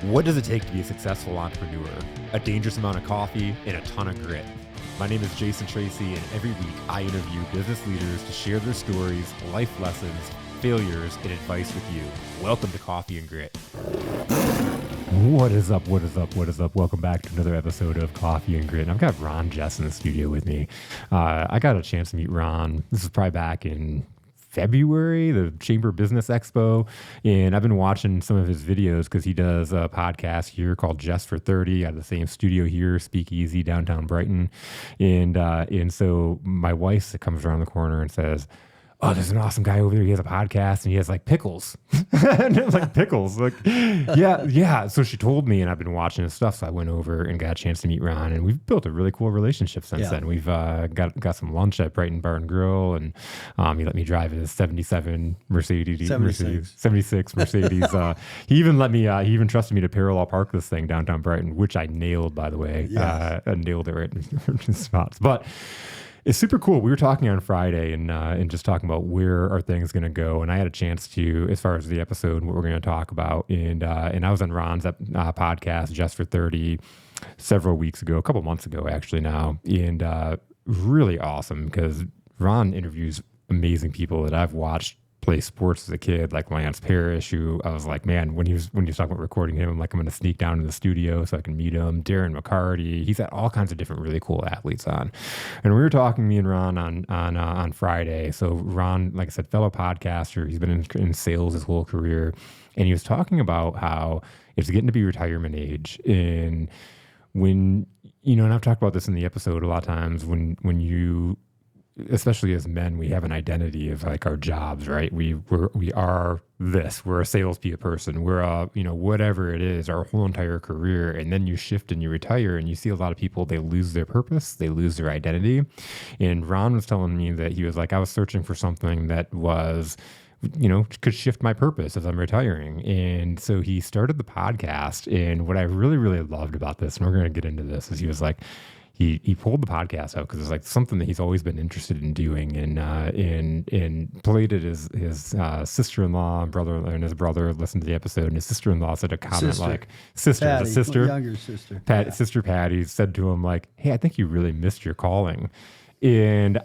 What does it take to be a successful entrepreneur? A dangerous amount of coffee and a ton of grit. My name is Jason Tracy, and every week I interview business leaders to share their stories, life lessons, failures, and advice with you. Welcome to Coffee and Grit. What is up? What is up? What is up? Welcome back to another episode of Coffee and Grit. And I've got Ron Jess in the studio with me. I got a chance to meet Ron. This is probably back in February, the Chamber Business Expo, and I've been watching some of his videos because he does a podcast here called Jess for 30 out of the same studio here, Speakeasy, downtown Brighton, and so my wife comes around the corner and says, "Oh, there's an awesome guy over there. He has a podcast and he has like pickles." And it was like, pickles? Like, yeah. So she told me, and I've been watching his stuff. So I went over and got a chance to meet Ron, and we've built a really cool relationship since then. We've got some lunch at Brighton Bar and Grill, and he let me drive his 77 76 Mercedes. He even trusted me to parallel park this thing downtown Brighton, which I nailed, by the way. Yes. I nailed it right in spots. But it's super cool. We were talking on Friday and just talking about where are things going to go. And I had a chance to, as far as the episode, what we're going to talk about. And I was on Ron's podcast, Jess for 30, several weeks ago, a couple months ago, actually now. And really awesome because Ron interviews amazing people that I've watched play sports as a kid, like Lance Parrish, who I was like, man, when he was talking about recording him, I'm like, I'm going to sneak down to the studio so I can meet him. Darren McCarty, he's had all kinds of different really cool athletes on. And we were talking, me and Ron, on Friday. So Ron, like I said, fellow podcaster, he's been in sales his whole career. And he was talking about how it's getting to be retirement age. And when, and I've talked about this in the episode a lot of times, when you, especially as men, we have an identity of like our jobs, right? We are this. We're a salesperson. We're whatever it is, our whole entire career. And then you shift and you retire, and you see a lot of people, they lose their purpose, they lose their identity. And Ron was telling me that he was like, I was searching for something that was, could shift my purpose as I'm retiring. And so he started the podcast. And what I really, really loved about this, and we're going to get into this, is he was like, He pulled the podcast out because it's like something that he's always been interested in doing, and played it as his sister-in-law and his brother listened to the episode, and his sister-in-law said a comment younger sister, Sister Patty said to him like, "Hey, I think you really missed your calling." And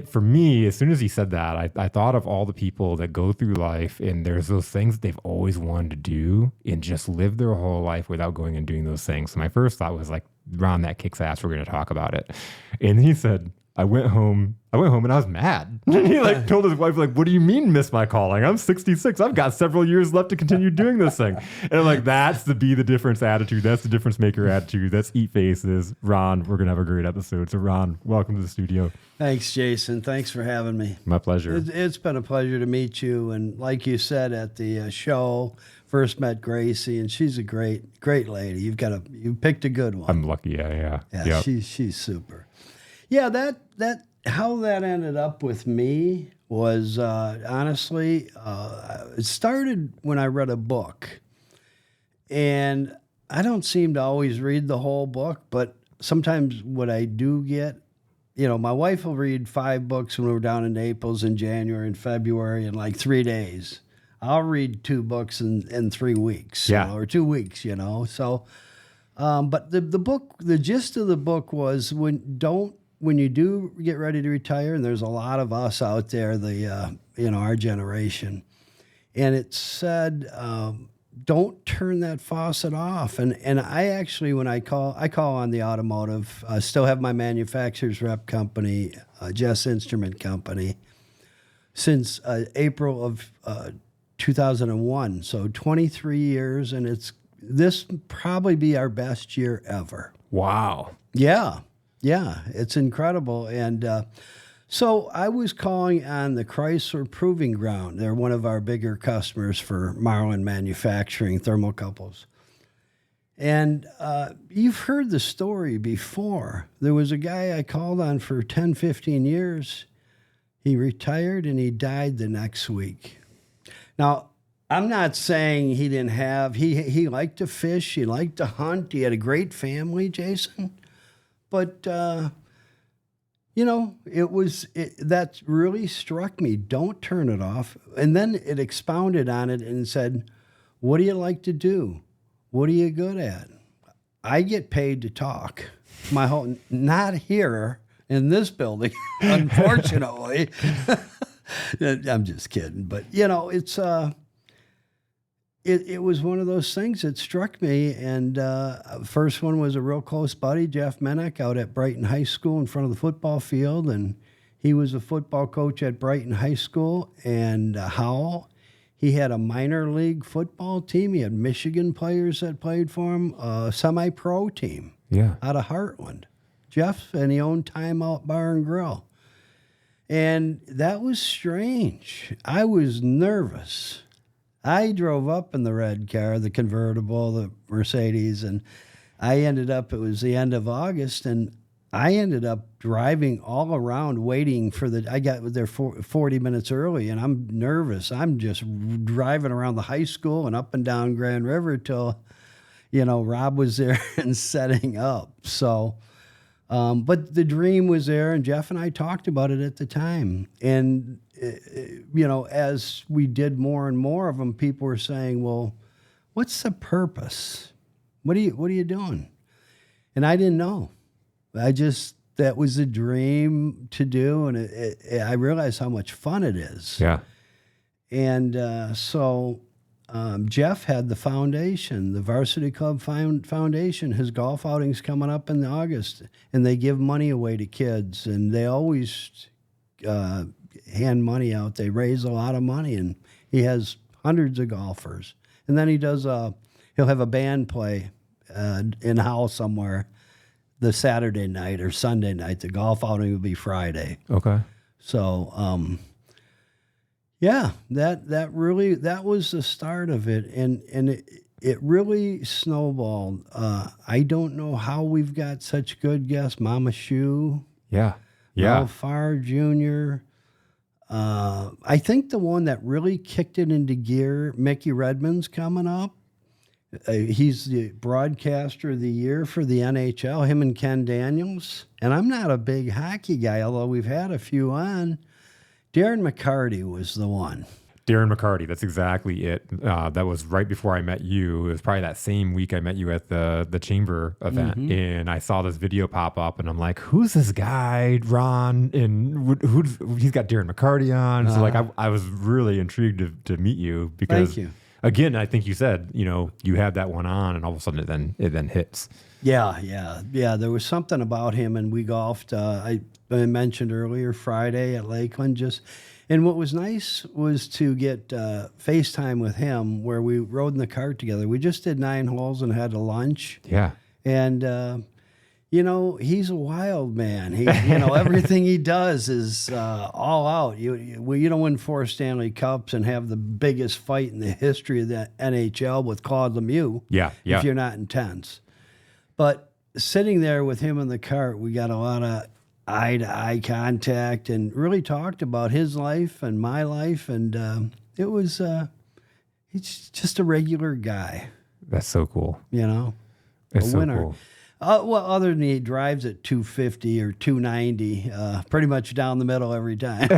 for me, as soon as he said that, I thought of all the people that go through life and there's those things that they've always wanted to do and just live their whole life without going and doing those things. So my first thought was like, Ron, that kicks ass. We're going to talk about it. And he said, I went home and I was mad. He like told his wife, like, what do you mean miss my calling? I'm 66. I've got several years left to continue doing this thing. And I'm like, that's the be the difference attitude. That's the difference maker attitude. That's eat faces. Ron, we're going to have a great episode. So Ron, welcome to the studio. Thanks, Jason. Thanks for having me. My pleasure. It's been a pleasure to meet you. And like you said at the show, first met Gracie, and she's a great lady. You picked a good one. I'm lucky. Yeah. Yep. She's super. Yeah, that how that ended up with me was honestly, it started when I read a book, and I don't seem to always read the whole book, but sometimes what I do get, my wife will read 5 books when we're down in Naples in January and February in like 3 days. I'll read 2 books in 3 weeks, or 2 weeks, So, but the book, the gist of the book was when you do get ready to retire, and there's a lot of us out there, our generation, and it said, don't turn that faucet off. And I actually, when I call on the automotive, I still have my manufacturer's rep company, Jess Instrument Company, since April of 2001. So 23 years, and this probably be our best year ever. Wow. Yeah, it's incredible. And so I was calling on the Chrysler Proving Ground. They're one of our bigger customers for Marlin Manufacturing thermocouples. And you've heard the story before. There was a guy I called on for 10, 15 years. He retired and he died the next week. Now, I'm not saying he didn't have, he liked to fish, he liked to hunt, he had a great family, Jason. But, that really struck me. Don't turn it off. And then it expounded on it and said, what do you like to do? What are you good at? I get paid to talk. Not here in this building, unfortunately. I'm just kidding. But, it's, it was one of those things that struck me. And first one was a real close buddy, Jeff Mennick, out at Brighton High School in front of the football field. And he was a football coach at Brighton High School. And Howell, he had a minor league football team. He had Michigan players that played for him, a semi-pro team out of Heartland. Jeff, and he owned Time Out Bar and Grill. And that was strange. I was nervous. I drove up in the red car, the convertible, the Mercedes, and it was the end of August, and I ended up driving all around waiting I got there 40 minutes early, and I'm nervous. I'm just driving around the high school and up and down Grand River till, Rob was there and setting up. So, but the dream was there, and Jeff and I talked about it at the time. And, as we did more and more of them, people were saying, well, what's the purpose? What are you doing? And I didn't know. That was a dream to do, and I realized how much fun it is. Yeah. And so Jeff had the foundation, the Varsity Club Foundation. His golf outing's coming up in August, and they give money away to kids, and they always hand money out. They raise a lot of money, and he has hundreds of golfers. And then he'll have a band play in Howell somewhere the Saturday night or Sunday night. The golf outing will be Friday. Okay. So, that was the start of it, and it really snowballed. I don't know how we've got such good guests. Mama Shoe. Yeah. Mel Farr Jr. I think the one that really kicked it into gear, Mickey Redmond's coming up. He's the broadcaster of the year for the NHL, him and Ken Daniels. And I'm not a big hockey guy, although we've had a few on. Darren McCarty was the one. Darren McCarty, that's exactly it. That was right before I met you. It was probably that same week I met you at the Chamber event. Mm-hmm. And I saw this video pop up, and I'm like, who's this guy, Ron? And he's got Darren McCarty on. So I was really intrigued to meet you because... Thank you. Again, I think you said, you had that one on, and all of a sudden it then hits. Yeah. There was something about him, and we golfed. I mentioned earlier Friday at Lakeland. And what was nice was to get FaceTime with him, where we rode in the cart together. We just did 9 holes and had a lunch. Yeah. And he's a wild man. He, everything he does is all out. You don't win 4 Stanley Cups and have the biggest fight in the history of the NHL with Claude Lemieux. Yeah. If you're not intense. But sitting there with him in the cart, we got a lot of eye-to-eye contact and really talked about his life and my life. And he's just a regular guy. That's so cool. It's a winner. So cool. Other than he drives at 250 or 290, pretty much down the middle every time.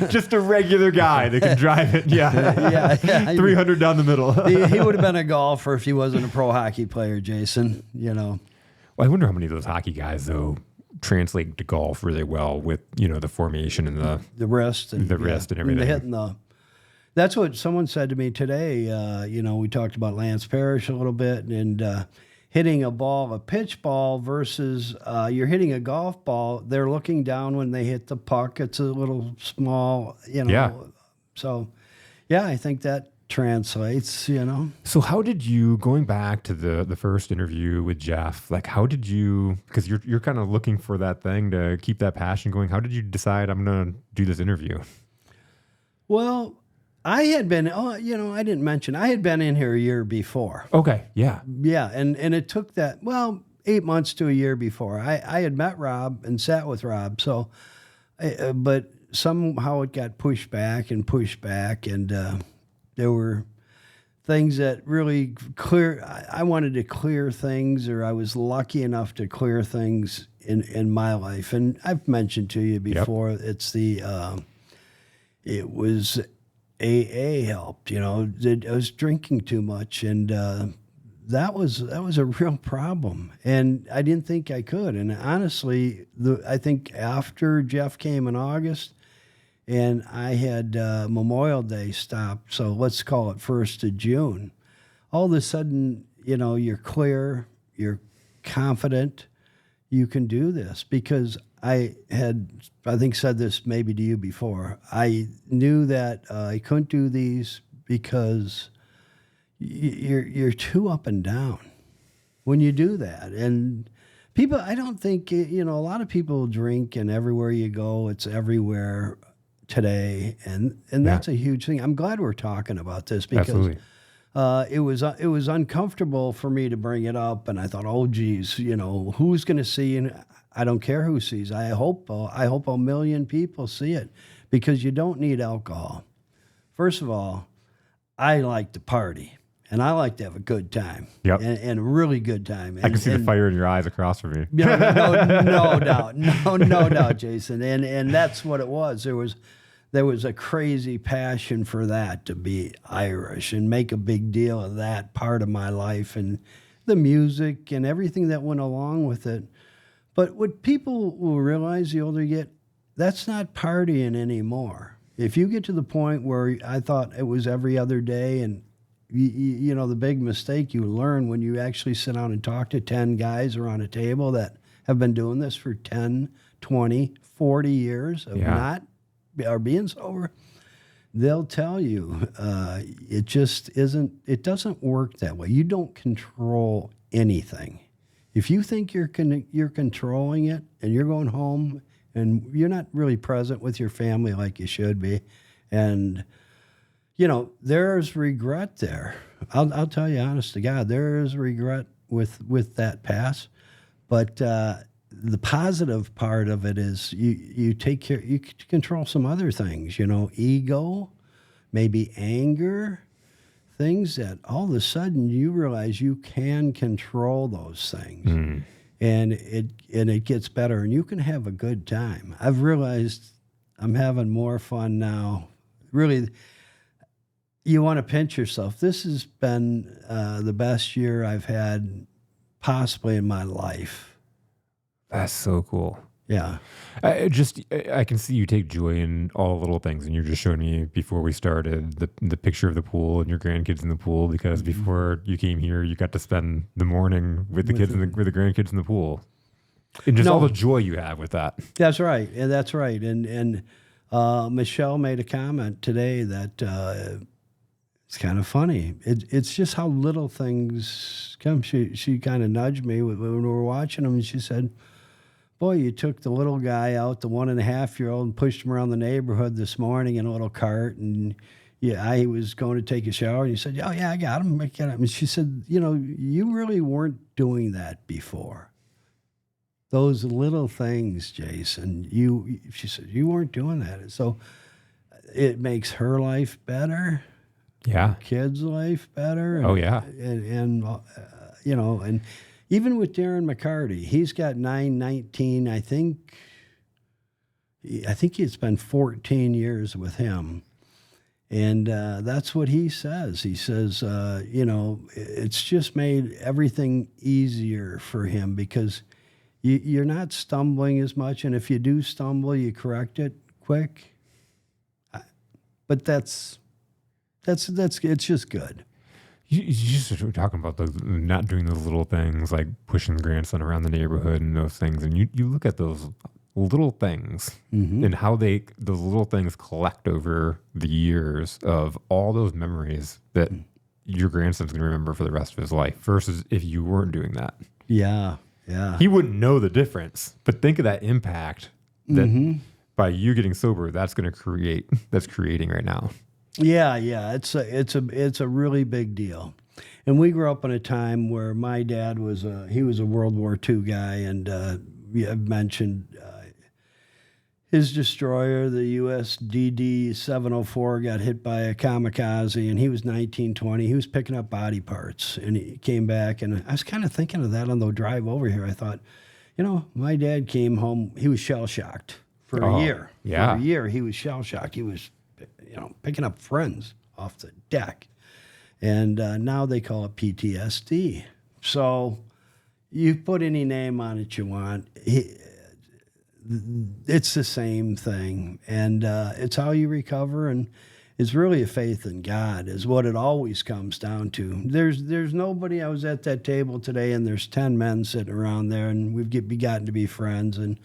Just a regular guy that can drive it. Yeah. 300 down the middle. He would have been a golfer if he wasn't a pro hockey player, Jason. Well, I wonder how many of those hockey guys, though, translate to golf really well with, the formation and the wrist and everything. And hitting that's what someone said to me today. We talked about Lance Parrish a little bit, and hitting a pitch ball versus you're hitting a golf ball. They're looking down when they hit the puck. It's a little small, Yeah. So, I think that translates, So how did you, going back to the first interview with Jeff, how did you, because you're kind of looking for that thing to keep that passion going. How did you decide I'm going to do this interview? Well, I had been, I didn't mention, I had been in here a year before. Okay, yeah. Yeah, and it took 8 months to a year before. I had met Rob and sat with Rob, so, but somehow it got pushed back, and there were things that really I wanted to clear things, or I was lucky enough to clear things in my life. And I've mentioned to you before, yep. It's it was AA helped, I was drinking too much, and that was a real problem, and I didn't think I could. And honestly, I think after Jeff came in August, and I had Memorial Day stopped, so let's call it 1st of June. All of a sudden, you're clear, you're confident, you can do this. Because I think said this maybe to you before. I knew that I couldn't do these because you're too up and down when you do that. And people, I don't think, a lot of people drink, and everywhere you go, it's everywhere today. And that's a huge thing. I'm glad we're talking about this because it was uncomfortable for me to bring it up. And I thought, oh, geez, who's going to see? And I don't care who sees. I hope a million people see it, because you don't need alcohol. First of all, I like to party. And I like to have a good time. Yep. And a really good time. And, I can see the fire in your eyes across from me. No doubt. No doubt, Jason. And that's what it was. There was a crazy passion for that, to be Irish and make a big deal of that part of my life, and the music and everything that went along with it. But what people will realize the older you get, that's not partying anymore. If you get to the point where I thought it was every other day, and the big mistake you learn when you actually sit down and talk to 10 guys around a table that have been doing this for 10, 20, 40 years of not or being sober, they'll tell you it just isn't. It doesn't work that way. You don't control anything. If you think you're controlling it, and you're going home and you're not really present with your family like you should be, and there's regret there. I'll tell you, honest to God, there is regret with that pass. But the positive part of it is you take care, you control some other things, ego, maybe anger, things that all of a sudden you realize you can control those things. Mm. And it gets better, and you can have a good time. I've realized I'm having more fun now. Really, you want to pinch yourself. This has been the best year I've had possibly in my life. That's so cool. Yeah. I can see you take joy in all the little things, and you're just showing me before we started the picture of the pool and your grandkids in the pool, because before you came here, you got to spend the morning with the kids with the grandkids in the pool, and just all the joy you have with that. That's right. And that's right. And Michelle made a comment today that it's kind of funny. It's just how little things come. She kind of nudged me when we were watching them, and she said, boy, you took the little guy out, the 1.5-year-old, and pushed him around the neighborhood this morning in a little cart. And I was going to take a shower, and you said, oh, yeah, I got him. And she said, you really weren't doing that before. Those little things, Jason, she said, you weren't doing that. And so it makes her life better. Yeah. Kids' life better. And, oh, yeah. And even with Darren McCarty, he's got 919. I think it's been 14 years with him. And that's what he says. He says, it's just made everything easier for him, because you're not stumbling as much. And if you do stumble, you correct it quick. But it's just good. You just were talking about not doing those little things, like pushing the grandson around the neighborhood and those things. And you look at those little things and how those little things collect over the years of all those memories that your grandson's going to remember for the rest of his life, versus if you weren't doing that. Yeah, yeah. He wouldn't know the difference. But think of that impact that by you getting sober, that's creating right now. Yeah. It's a really big deal. And we grew up in a time where my dad was a World War II guy, and I've mentioned his destroyer, the U.S. DD 704, got hit by a kamikaze, and he was 1920. He was picking up body parts, and he came back, and I was kind of thinking of that on the drive over here. I thought, my dad came home, he was shell-shocked for a year. Yeah. For a year, he was shell-shocked. He was picking up friends off the deck. And now they call it PTSD. So you put any name on it you want. It's the same thing. And it's how you recover. And it's really a faith in God is what it always comes down to. There's nobody. I was at that table today, and there's 10 men sitting around there, and we've gotten to be friends. And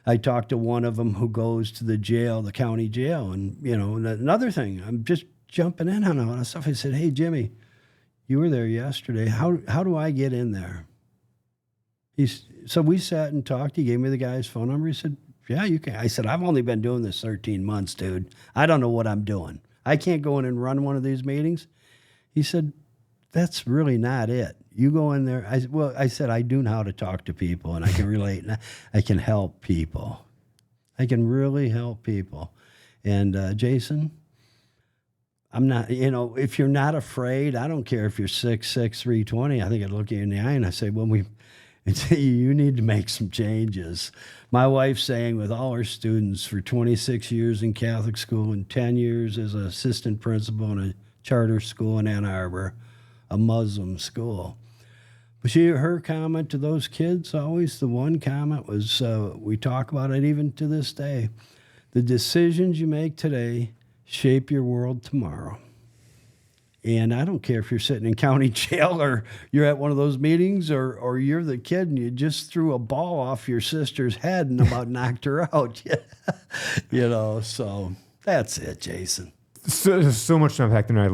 I talked to one of them who goes to the jail, the county jail. And, another thing, I'm just jumping in on a lot of stuff. I said, hey, Jimmy, you were there yesterday. How do I get in there? So we sat and talked. He gave me the guy's phone number. He said, yeah, you can. I said, I've only been doing this 13 months, dude. I don't know what I'm doing. I can't go in and run one of these meetings. He said, that's really not it. You go in there. I said, I do know how to talk to people, and I can relate. And I can help people. I can really help people. And Jason, I'm not, if you're not afraid, I don't care if you're 6'6", 320. I think I'd look you in the eye and I say, you need to make some changes. My wife sang with all her students for 26 years in Catholic school and 10 years as an assistant principal in a charter school in Ann Arbor, a Muslim school. But her comment to those kids, always the one comment was, we talk about it even to this day, the decisions you make today shape your world tomorrow. And I don't care if you're sitting in county jail or you're at one of those meetings or you're the kid and you just threw a ball off your sister's head and about knocked her out. So that's it, Jason. So much to unpack there. And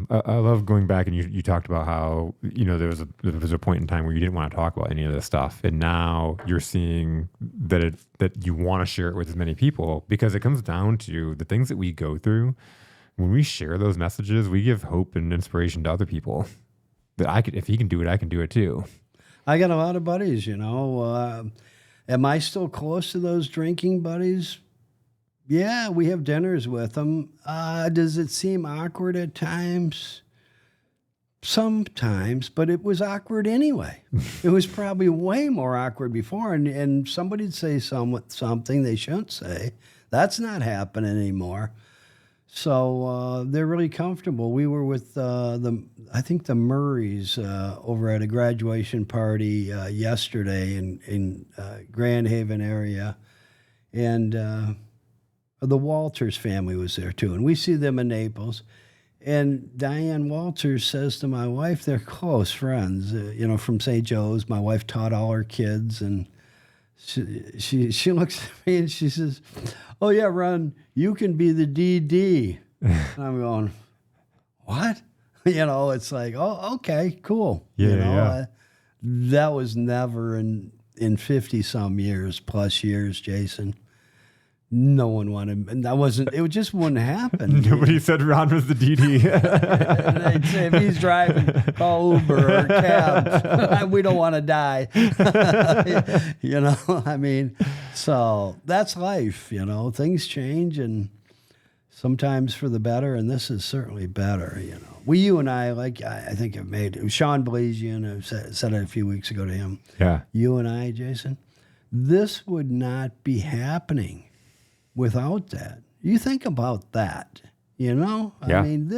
I love going back and you talked about how, there was a point in time where you didn't want to talk about any of this stuff. And now you're seeing that you want to share it with as many people because it comes down to the things that we go through. When we share those messages, we give hope and inspiration to other people. That if he can do it, I can do it too. I got a lot of buddies, Am I still close to those drinking buddies? Yeah, we have dinners with them. Does it seem awkward at times? Sometimes, but it was awkward anyway. It was probably way more awkward before, and somebody'd say something they shouldn't say. That's not happening anymore. So they're really comfortable. We were with I think the Murrays over at a graduation party yesterday in Grand Haven area, and the Walters family was there too. And we see them in Naples. And Diane Walters says to my wife, they're close friends, from St. Joe's. My wife taught all her kids, and she looks at me and she says, oh, yeah, Ron, you can be the DD. And I'm going, what? It's like, oh, okay, cool. Yeah. That was never in 50-some years, plus years, Jason. No one wanted, and it just wouldn't happen. Nobody said Ron was the DD. They'd say, if he's driving, call Uber or cab. We don't want to die. So that's life, things change and sometimes for the better. And this is certainly better, You and I, I think I've made it. Sean Blasian, I said it a few weeks ago to him. Yeah. You and I, Jason, this would not be happening without that. You think about that, Yeah. I mean,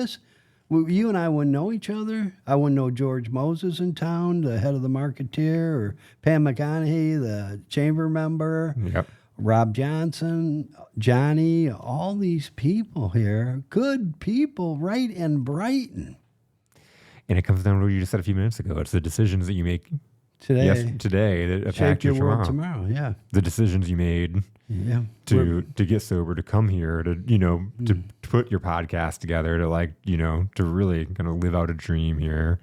you and I wouldn't know each other. I wouldn't know George Moses in town, the head of the Marketeer, or Pam McConaughey, the chamber member, Yep. Rob Johnson, Johnny, all these people here, good people right in Brighton. And it comes down to what you just said a few minutes ago. It's the decisions that you make today that impact your tomorrow. world tomorrow. Yeah. The decisions you made to get sober, to come here, to to put your podcast together, to really kind of live out a dream here,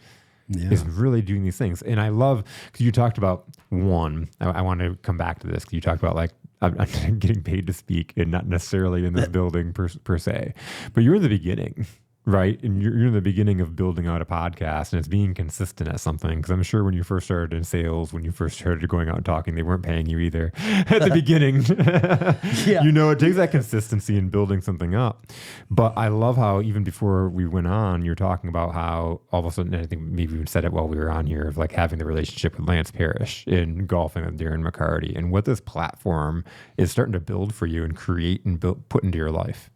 is really doing these things. And I love because you talked about one. I want to come back to this because you talked about I'm getting paid to speak and not necessarily in this building per se, but you're in the beginning. Right. And you're in the beginning of building out a podcast and it's being consistent at something. Because I'm sure when you first started in sales, when you first started going out and talking, they weren't paying you either at the beginning. It takes that consistency in building something up. But I love how even before we went on, you're talking about how all of a sudden, and I think maybe we said it while we were on here, of having the relationship with Lance Parrish and golfing with Darren McCarty and what this platform is starting to build for you and create and put into your life.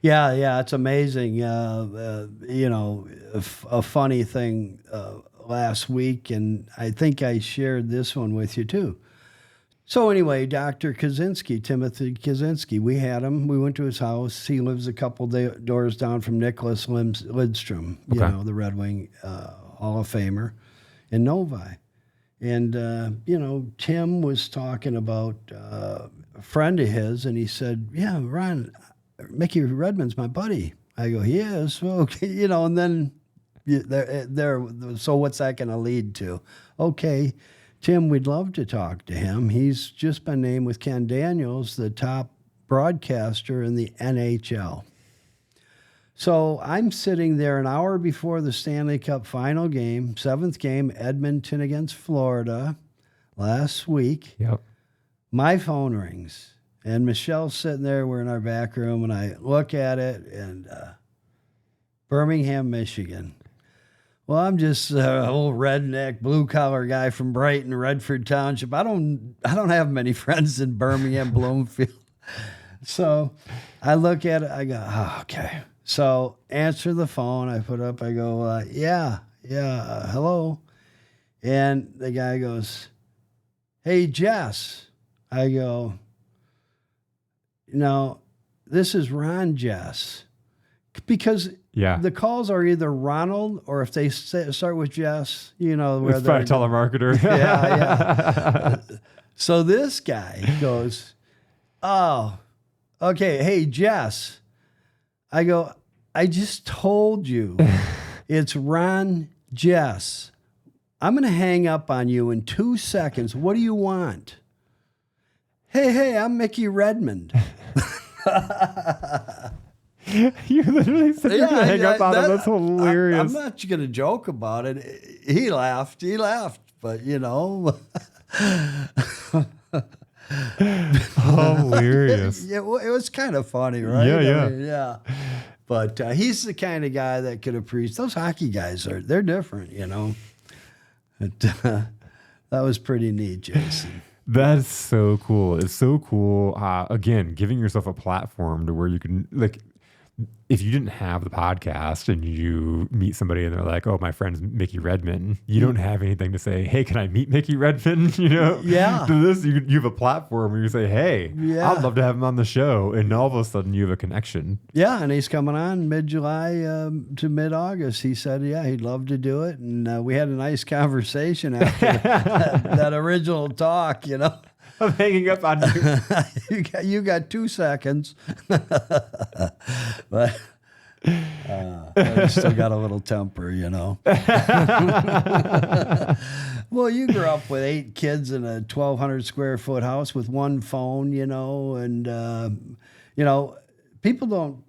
Yeah, it's amazing. A funny thing last week, and I think I shared this one with you too. So anyway, Dr. Kaczynski, Timothy Kaczynski, we had him. We went to his house. He lives a couple doors down from Nicholas Lidstrom, the Red Wing Hall of Famer in Novi. And, Tim was talking about a friend of his, and he said, yeah, Ron, Mickey Redmond's my buddy. I go, he is? Okay, and then so what's that going to lead to? Okay, Tim, we'd love to talk to him. He's just been named with Ken Daniels, the top broadcaster in the NHL. So I'm sitting there an hour before the Stanley Cup final game, 7th game, Edmonton against Florida last week. Yep. My phone rings, and Michelle's sitting there. We're in our back room, and I look at it, and Birmingham, Michigan. Well, I'm just an old redneck, blue-collar guy from Brighton, Redford Township. I don't have many friends in Birmingham, Bloomfield. So I look at it. I go, oh, okay. So answer the phone. I put up. I go, yeah, hello. And the guy goes, hey, Jess. I go, this is Ron Jess. Because the calls are either Ronald or if they start with Jess, where it's probably a telemarketer. Yeah. So this guy goes, oh, okay. Hey, Jess. I go, I just told you it's Ron Jess. I'm going to hang up on you in 2 seconds. What do you want? Hey, I'm Mickey Redmond. You literally said you're going to hang up on him. That's hilarious. I'm not going to joke about it. He laughed, but hilarious. Yeah, well, it was kind of funny, right? Yeah. But he's the kind of guy that could appreciate. Those hockey guys they're different, That was pretty neat, Jason. That's so cool. It's so cool. Again, giving yourself a platform to where you can, like, if you didn't have the podcast and you meet somebody and they're like, oh, my friend's Mickey Redmond, you don't have anything to say, hey, can I meet Mickey Redmond? Yeah. To this, you have a platform where you say, hey, I'd love to have him on the show. And all of a sudden you have a connection. Yeah. And he's coming on mid-July to mid-August. He said, he'd love to do it. And we had a nice conversation after that original talk, I'm hanging up on you. you got 2 seconds. But I still got a little temper, Well, you grew up with 8 kids in a 1,200 square foot house with one phone, and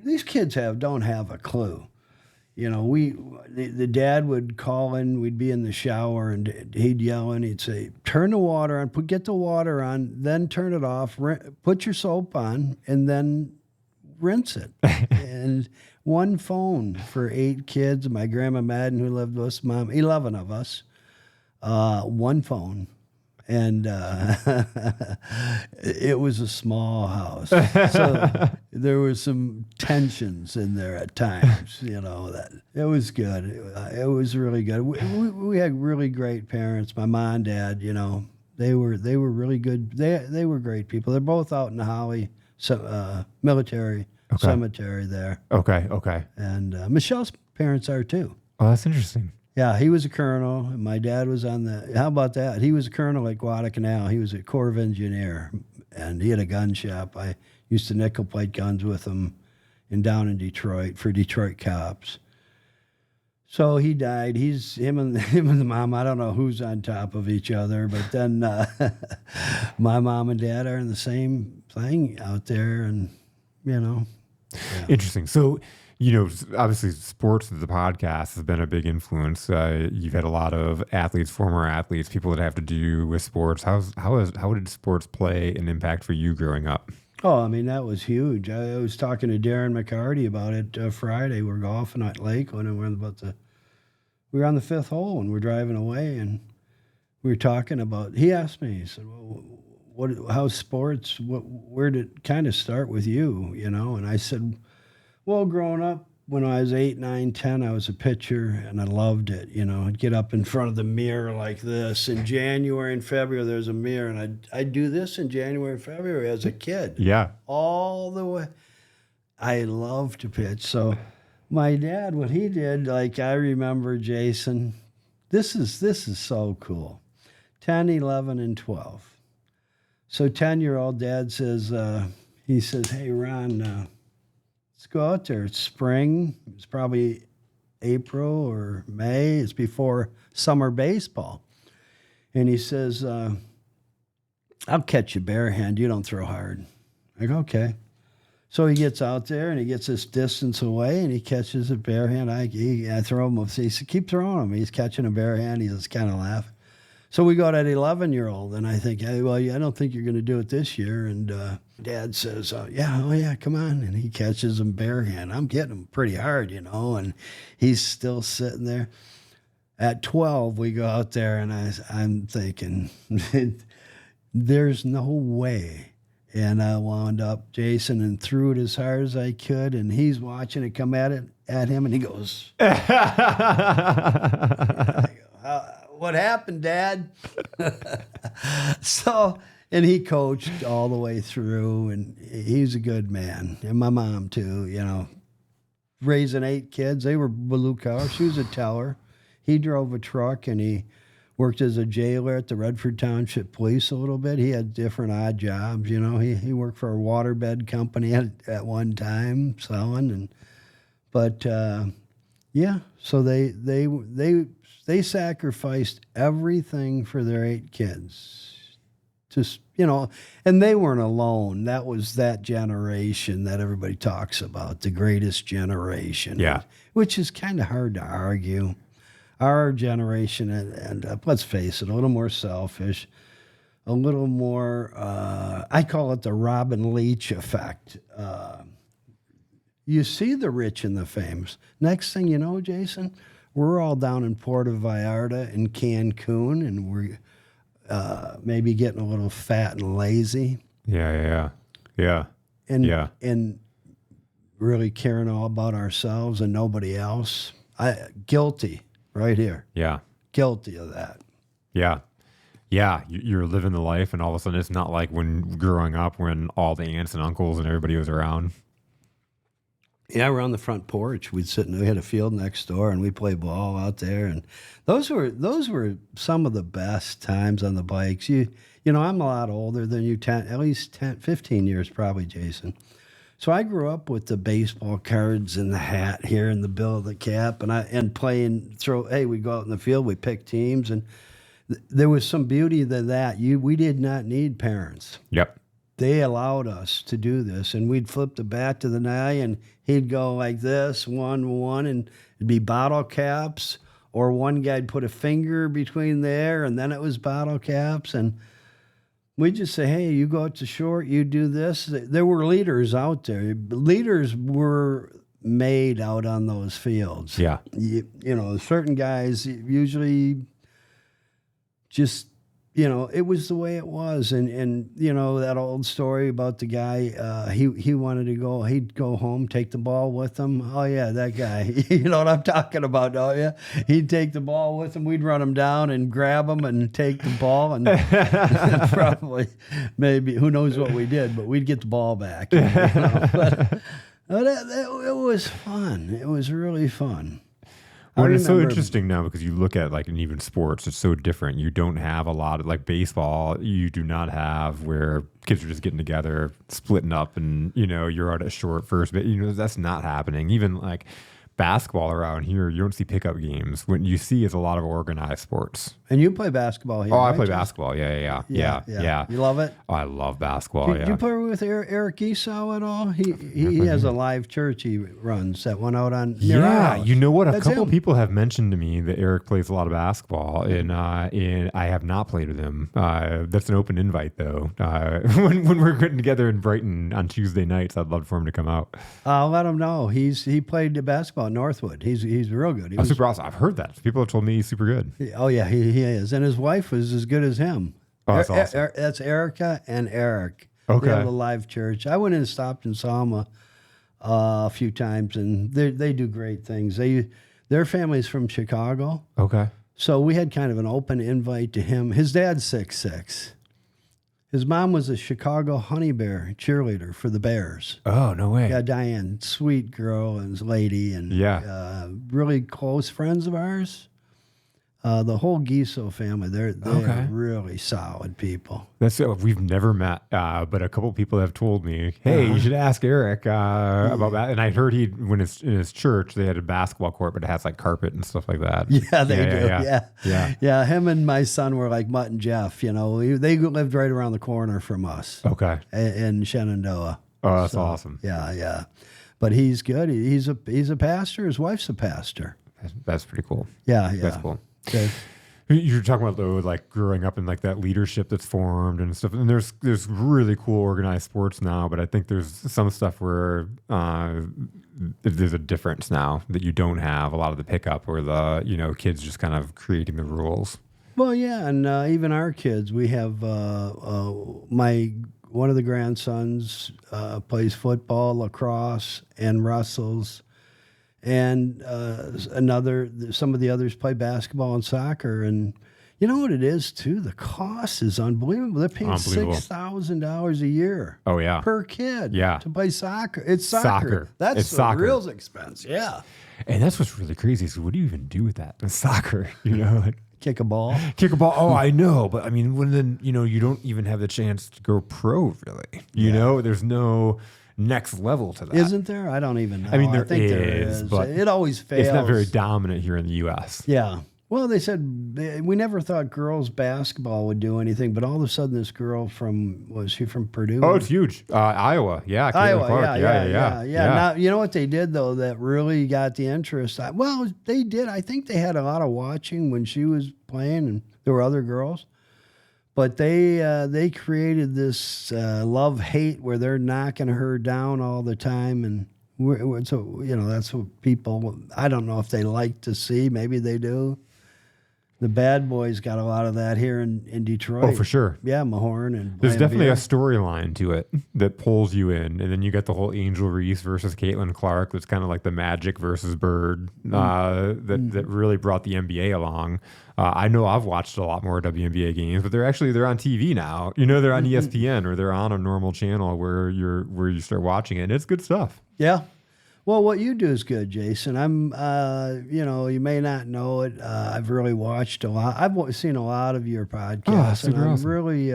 these kids don't have a clue. The dad would call in, we'd be in the shower, and he'd yell and he'd say, turn the water on, get the water on, then turn it off, put your soap on, and then rinse it. And one phone for 8 kids. My grandma Madden, who lived with us, mom, 11 of us, one phone. And it was a small house. So there were some tensions in there at times, that it was good. It was really good. We had really great parents. My mom and dad, they were really good. They were great people. They're both out in the Holly military cemetery there. Okay. And Michelle's parents are too. Oh, that's interesting. Yeah, he was a colonel, and my dad was how about that? He was a colonel at Guadalcanal. He was a Corps of Engineer, and he had a gun shop. I used to nickel plate guns with him down in Detroit for Detroit cops. So he died. Him and the mom, I don't know who's on top of each other, but then my mom and dad are in the same thing out there, and, Yeah. Interesting. So, obviously sports, the podcast has been a big influence. You've had a lot of athletes, former athletes, people that have to do with sports. How did sports play an impact for you growing up? Oh, I mean, that was huge. I was talking to Darren McCarty about it Friday. We're golfing at Lakeland, and we were on the 5th hole, and we're driving away, and we were talking about, he asked me, he said, well, how's sports? Where did it kind of start with you, And I said, Well, growing up, when I was 8, 9, 10, I was a pitcher, and I loved it. I'd get up in front of the mirror like this. In January and February, there's a mirror, and I'd do this in January and February as a kid. Yeah. All the way. I loved to pitch. So my dad, what he did, like I remember, Jason, this is so cool. 10, 11, and 12. So 10-year-old dad says, he says, hey, Ron, let's go out there. It's spring. It's probably April or May. It's before summer baseball. And he says, I'll catch you barehand. You don't throw hard. I go, okay. So he gets out there and he gets this distance away and he catches a barehand. I throw him. He said, keep throwing him. He's catching a barehand. He's just kind of laughing. So we go to that 11-year-old, and I think, hey, well, I don't think you're going to do it this year. And Dad says, yeah, come on. And he catches him barehand. I'm getting him pretty hard, and he's still sitting there. At 12, we go out there, and I'm thinking, there's no way. And I wound up, Jason, and threw it as hard as I could, and he's watching it come at him, and he goes, what happened, Dad? And he coached all the way through, and he's a good man. And my mom, too, raising 8 kids. They were blue collar. She was a teller. He drove a truck, and he worked as a jailer at the Redford Township Police a little bit. He had different odd jobs, He worked for a waterbed company at one time, selling. So they sacrificed everything for their 8 kids. Just, and they weren't alone. That was that generation that everybody talks about, the greatest generation. Yeah. Which is kind of hard to argue. Our generation, and let's face it, a little more selfish, a little more, I call it the Robin Leach effect. You see the rich and the famous. Next thing you know, Jason, we're all down in Puerto Vallarta and Cancun, and we're maybe getting a little fat and lazy. Yeah. And really caring all about ourselves and nobody else. Guilty right here. Yeah. Guilty of that. Yeah. Yeah. You're living the life, and all of a sudden it's not like when growing up when all the aunts and uncles and everybody was around. Yeah, we're on the front porch. We had a field next door, and we play ball out there. And those were some of the best times on the bikes. I'm a lot older than you, at least 15 years probably, Jason. So I grew up with the baseball cards and the hat here and the bill of the cap, and playing we go out in the field, we pick teams, and there was some beauty to that. We did not need parents. Yep. They allowed us to do this, and we'd flip the bat to the nine, and he'd go like this, 1-1, and it'd be bottle caps, or one guy'd put a finger between there, and then it was bottle caps, and we'd just say, hey, you go out to short, you do this. There were leaders out there. Leaders were made out on those fields. Yeah. Certain guys usually just... it was the way it was. And that old story about the guy, he wanted to go, he'd go home, take the ball with him. Oh, yeah, that guy. You know what I'm talking about, don't you? He'd take the ball with him. We'd run him down and grab him and take the ball. And probably, maybe, who knows what we did, but we'd get the ball back. But it was fun. It was really fun. Well, it's so interesting now because you look at and even sports, it's so different. You don't have a lot of baseball. You do not have where kids are just getting together, splitting up, and you're out at short first. But that's not happening. Even basketball around here, you don't see pickup games. What you see is a lot of organized sports. And you play basketball here, Oh, right? I play basketball. Yeah. You love it? Oh, I love basketball, Did you play with Eric Esau at all? He has a live church he runs that went out on near our house. You know what? That's a couple him. People have mentioned to me that Eric plays a lot of basketball, and I have not played with him. That's an open invite, though. When we're getting together in Brighton on Tuesday nights, I'd love for him to come out. I'll let him know. He played the basketball at Northwood. He's real good. He's super awesome. I've heard that. People have told me he's super good. Oh, yeah, he is. And his wife was as good as him. Oh, that's awesome. That's Erica and Eric. Okay. They have a live church. I went in and stopped and saw him a few times, and they do great things. Their family's from Chicago. Okay. So we had kind of an open invite to him. His dad's 6'6". His mom was a Chicago Honey Bear cheerleader for the Bears. Oh, no way. Yeah, Diane, sweet girl and lady, and really close friends of ours. The whole Giso family, they're really solid people. We've never met, but a couple people have told me, hey, you should ask Eric about that. And I heard when it's in his church, they had a basketball court, but it has like carpet and stuff like that. Yeah, they do. Yeah. Him and my son were like Mutt and Jeff. They lived right around the corner from us. Okay. In Shenandoah. Oh, that's awesome. Yeah. But he's good. He's a pastor. His wife's a pastor. That's pretty cool. Yeah. That's cool. Okay. You're talking about though, like growing up and like that leadership that's formed and stuff. And there's really cool organized sports now, but I think there's some stuff where there's a difference now that you don't have a lot of the pickup or the kids just kind of creating the rules. Well, yeah, and even our kids, we have one of the grandsons plays football, lacrosse, and wrestles. And some of the others play basketball and soccer. And you know what it is, too? The cost is unbelievable. They're paying $6,000 a year per kid to play soccer. It's soccer. That's the real expense, yeah. And that's what's really crazy. So what do you even do with that? In soccer, Kick a ball. Oh, I know. But I mean, when you don't even have the chance to go pro, really. You know, there's no next level to that. Isn't there? I don't even know. I mean, there is, but it always fails. It's not very dominant here in the U.S. Yeah. Well, they said we never thought girls basketball would do anything, but all of a sudden this girl was she from Purdue? Oh, it's huge. Iowa. Yeah. Iowa. Clark. Yeah. Now, you know what they did, though, that really got the interest? Well, they did. I think they had a lot of watching when she was playing, and there were other girls. But they created this love-hate where they're knocking her down all the time. And so, that's what people, I don't know if they like to see. Maybe they do. The bad boys got a lot of that here in Detroit. Oh, for sure. Yeah, Mahorn. And there's definitely a storyline to it that pulls you in. And then you get the whole Angel Reese versus Caitlin Clark. That's kind of like the Magic versus Bird that really brought the NBA along. I know I've watched a lot more WNBA games, but they're on TV now. They're on ESPN or they're on a normal channel where you start watching it. And it's good stuff. Yeah. Well, what you do is good, Jason. I'm, you may not know it. I've really watched a lot. I've seen a lot of your podcasts, and I'm really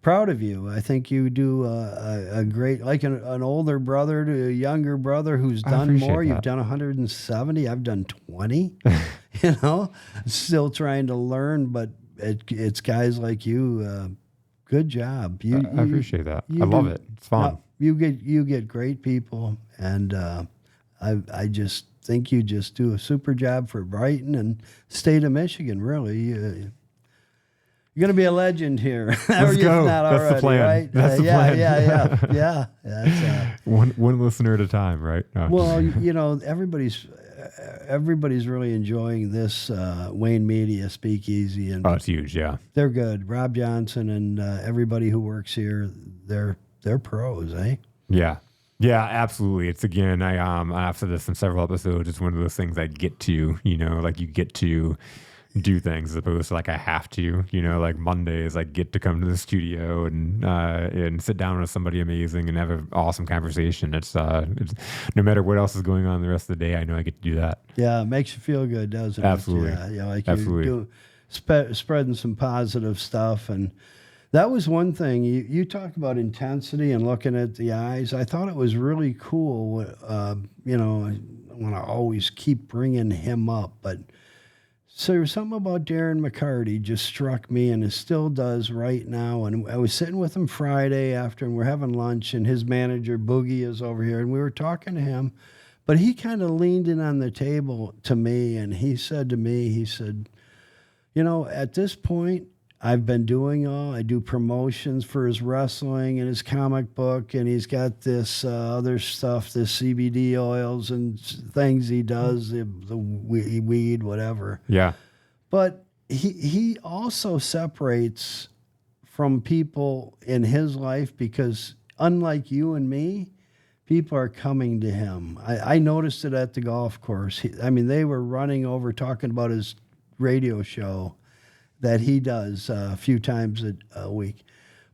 proud of you. I think you do a great, like an older brother to a younger brother who's done more. You've done 170. I've done 20. Still trying to learn, but it's guys like you. Good job. I appreciate that. I love it. It's fun. You get great people, and I just think you just do a super job for Brighton and state of Michigan. Really, you're going to be a legend here. Let's go. That's the plan. Right? That's the plan. Yeah. That's, one listener at a time, right? No, well, everybody's really enjoying this Wayne Media Speakeasy, and it's huge. Yeah, they're good. Rob Johnson and everybody who works here, they're pros, eh? Yeah, absolutely. It's again, I've said this in several episodes. It's one of those things I get to, like you get to do things as opposed to like I have to, like Mondays I get to come to the studio and sit down with somebody amazing and have an awesome conversation. It's no matter what else is going on the rest of the day, I know I get to do that. Yeah, it makes you feel good, doesn't it? Absolutely. Absolutely. Spreading some positive stuff. And that was one thing. You talked about intensity and looking at the eyes. I thought it was really cool. I want to always keep bringing him up, but so there was something about Darren McCarty just struck me, and it still does right now. And I was sitting with him Friday after, and we're having lunch, and his manager, Boogie, is over here, and we were talking to him. But he kind of leaned in on the table to me, and he said to me, at this point, I've been I do promotions for his wrestling and his comic book, and he's got this other stuff, this CBD oils and things he does, the weed, whatever. Yeah. But he also separates from people in his life because unlike you and me, people are coming to him. I noticed it at the golf course. They were running over talking about his radio show that he does a few times a week.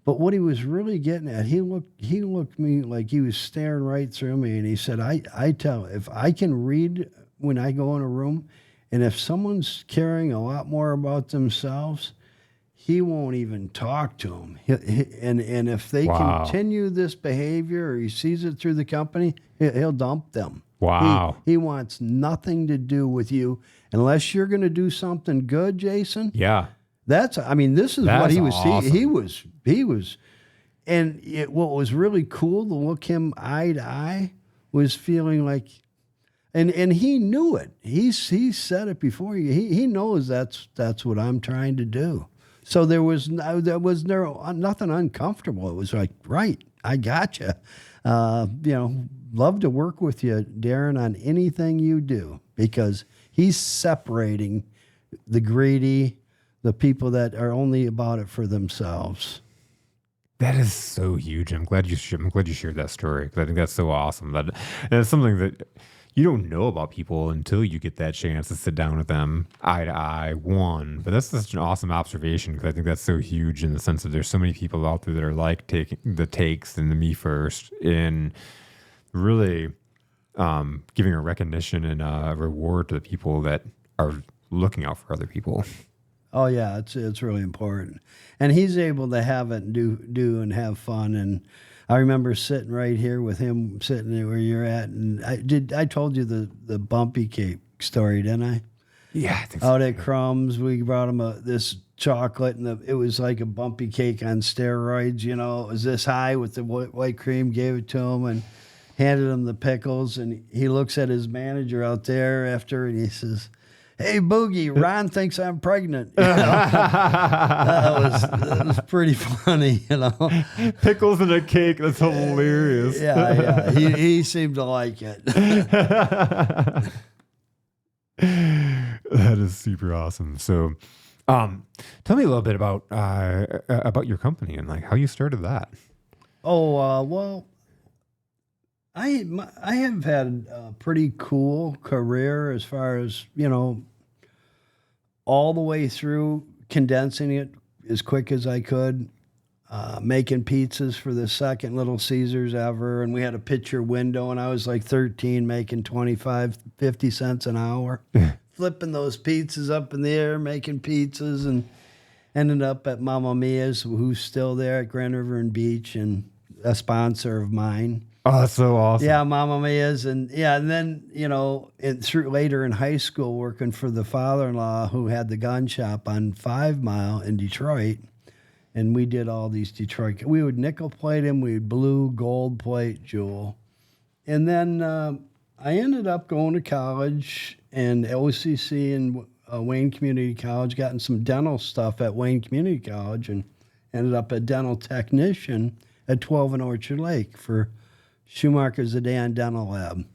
But what he was really getting at, he looked me like he was staring right through me, and he said, if I can read when I go in a room, and if someone's caring a lot more about themselves, he won't even talk to them. And if they continue this behavior, or he sees it through the company, he'll dump them. Wow. He wants nothing to do with you unless you're going to do something good, Jason. Yeah. This is what he was. Awesome. He was, and what was really cool to look him eye to eye was feeling like, and he knew it. He said it before. He knows that's what I'm trying to do. So there was nothing uncomfortable. It was like, right, I gotcha. Love to work with you, Darren, on anything you do, because he's separating the greedy, the people that are only about it for themselves. That is so huge. I'm glad you shared that story, because I think that's so awesome. And it's something that you don't know about people until you get that chance to sit down with them eye to eye. But that's such an awesome observation, because I think that's so huge in the sense that there's so many people out there that are like taking the takes and the me first, in really giving a recognition and a reward to the people that are looking out for other people. Oh yeah, it's really important, and he's able to have it and do and have fun. And I remember sitting right here with him, sitting there where you're at, and I told you the bumpy cake story, didn't I? Yeah, I think so. Out at Crumbs, we brought him this chocolate, and it was like a bumpy cake on steroids. It was this high with the white cream. Gave it to him and handed him the pickles, and he looks at his manager out there after, and he says, "Hey, Boogie, Ron thinks I'm pregnant." That was pretty funny, Pickles in a cake, that's hilarious. Yeah. He seemed to like it. That is super awesome. So, tell me a little bit about your company and like how you started that. Well, I have had a pretty cool career as far as, all the way through, condensing it as quick as I could, making pizzas for the second Little Caesars ever. And we had a picture window, and I was like 13, making 25, 50 cents an hour, flipping those pizzas up in the air, making pizzas, and ended up at Mamma Mia's, who's still there at Grand River and Beach and a sponsor of mine. Oh, that's so awesome. Yeah, Mamma Mia's. And then, through later in high school, working for the father-in-law who had the gun shop on 5 Mile in Detroit. And we did all these Detroit. We would nickel plate him. We would blue, gold plate, jewel. And then I ended up going to college and OCC and Wayne Community College, gotten some dental stuff at Wayne Community College, and ended up a dental technician at 12 and Orchard Lake for Schumacher Zidane Dental Lab.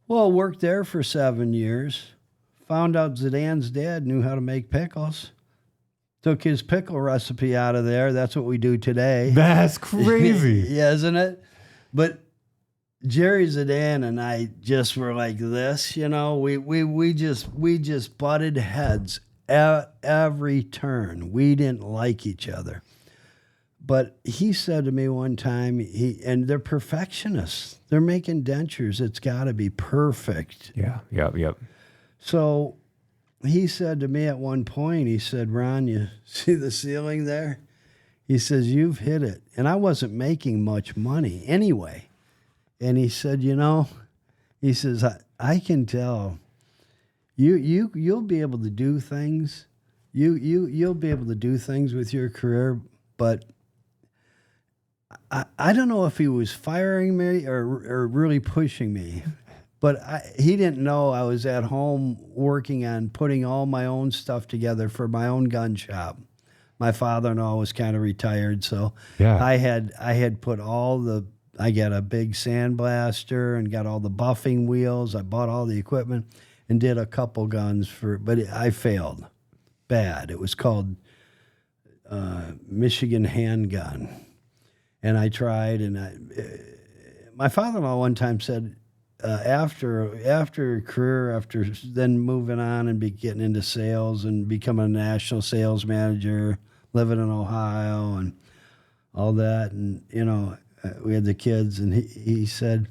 Well, worked there for 7 years. Found out Zidane's dad knew how to make pickles. Took his pickle recipe out of there. That's what we do today. That's crazy. Yeah, isn't it? But Jerry Zidane and I just were like this, we just butted heads at every turn. We didn't like each other. But he said to me one time, and they're perfectionists. They're making dentures. It's got to be perfect. Yeah, yep. So he said to me at one point, he said, "Ron, you see the ceiling there?" He says, "You've hit it." And I wasn't making much money anyway. And he said, he says, I can tell you'll be able to do things. You'll be able to do things with your career, but I don't know if he was firing me or really pushing me, but he didn't know I was at home working on putting all my own stuff together for my own gun shop. My father-in-law was kind of retired, so yeah. I had put I got a big sandblaster and got all the buffing wheels. I bought all the equipment and did a couple guns but I failed bad. It was called Michigan handgun. And I tried, and my father-in-law one time said, after a career, after then moving on and getting into sales and becoming a national sales manager, living in Ohio and all that, and we had the kids, and he said,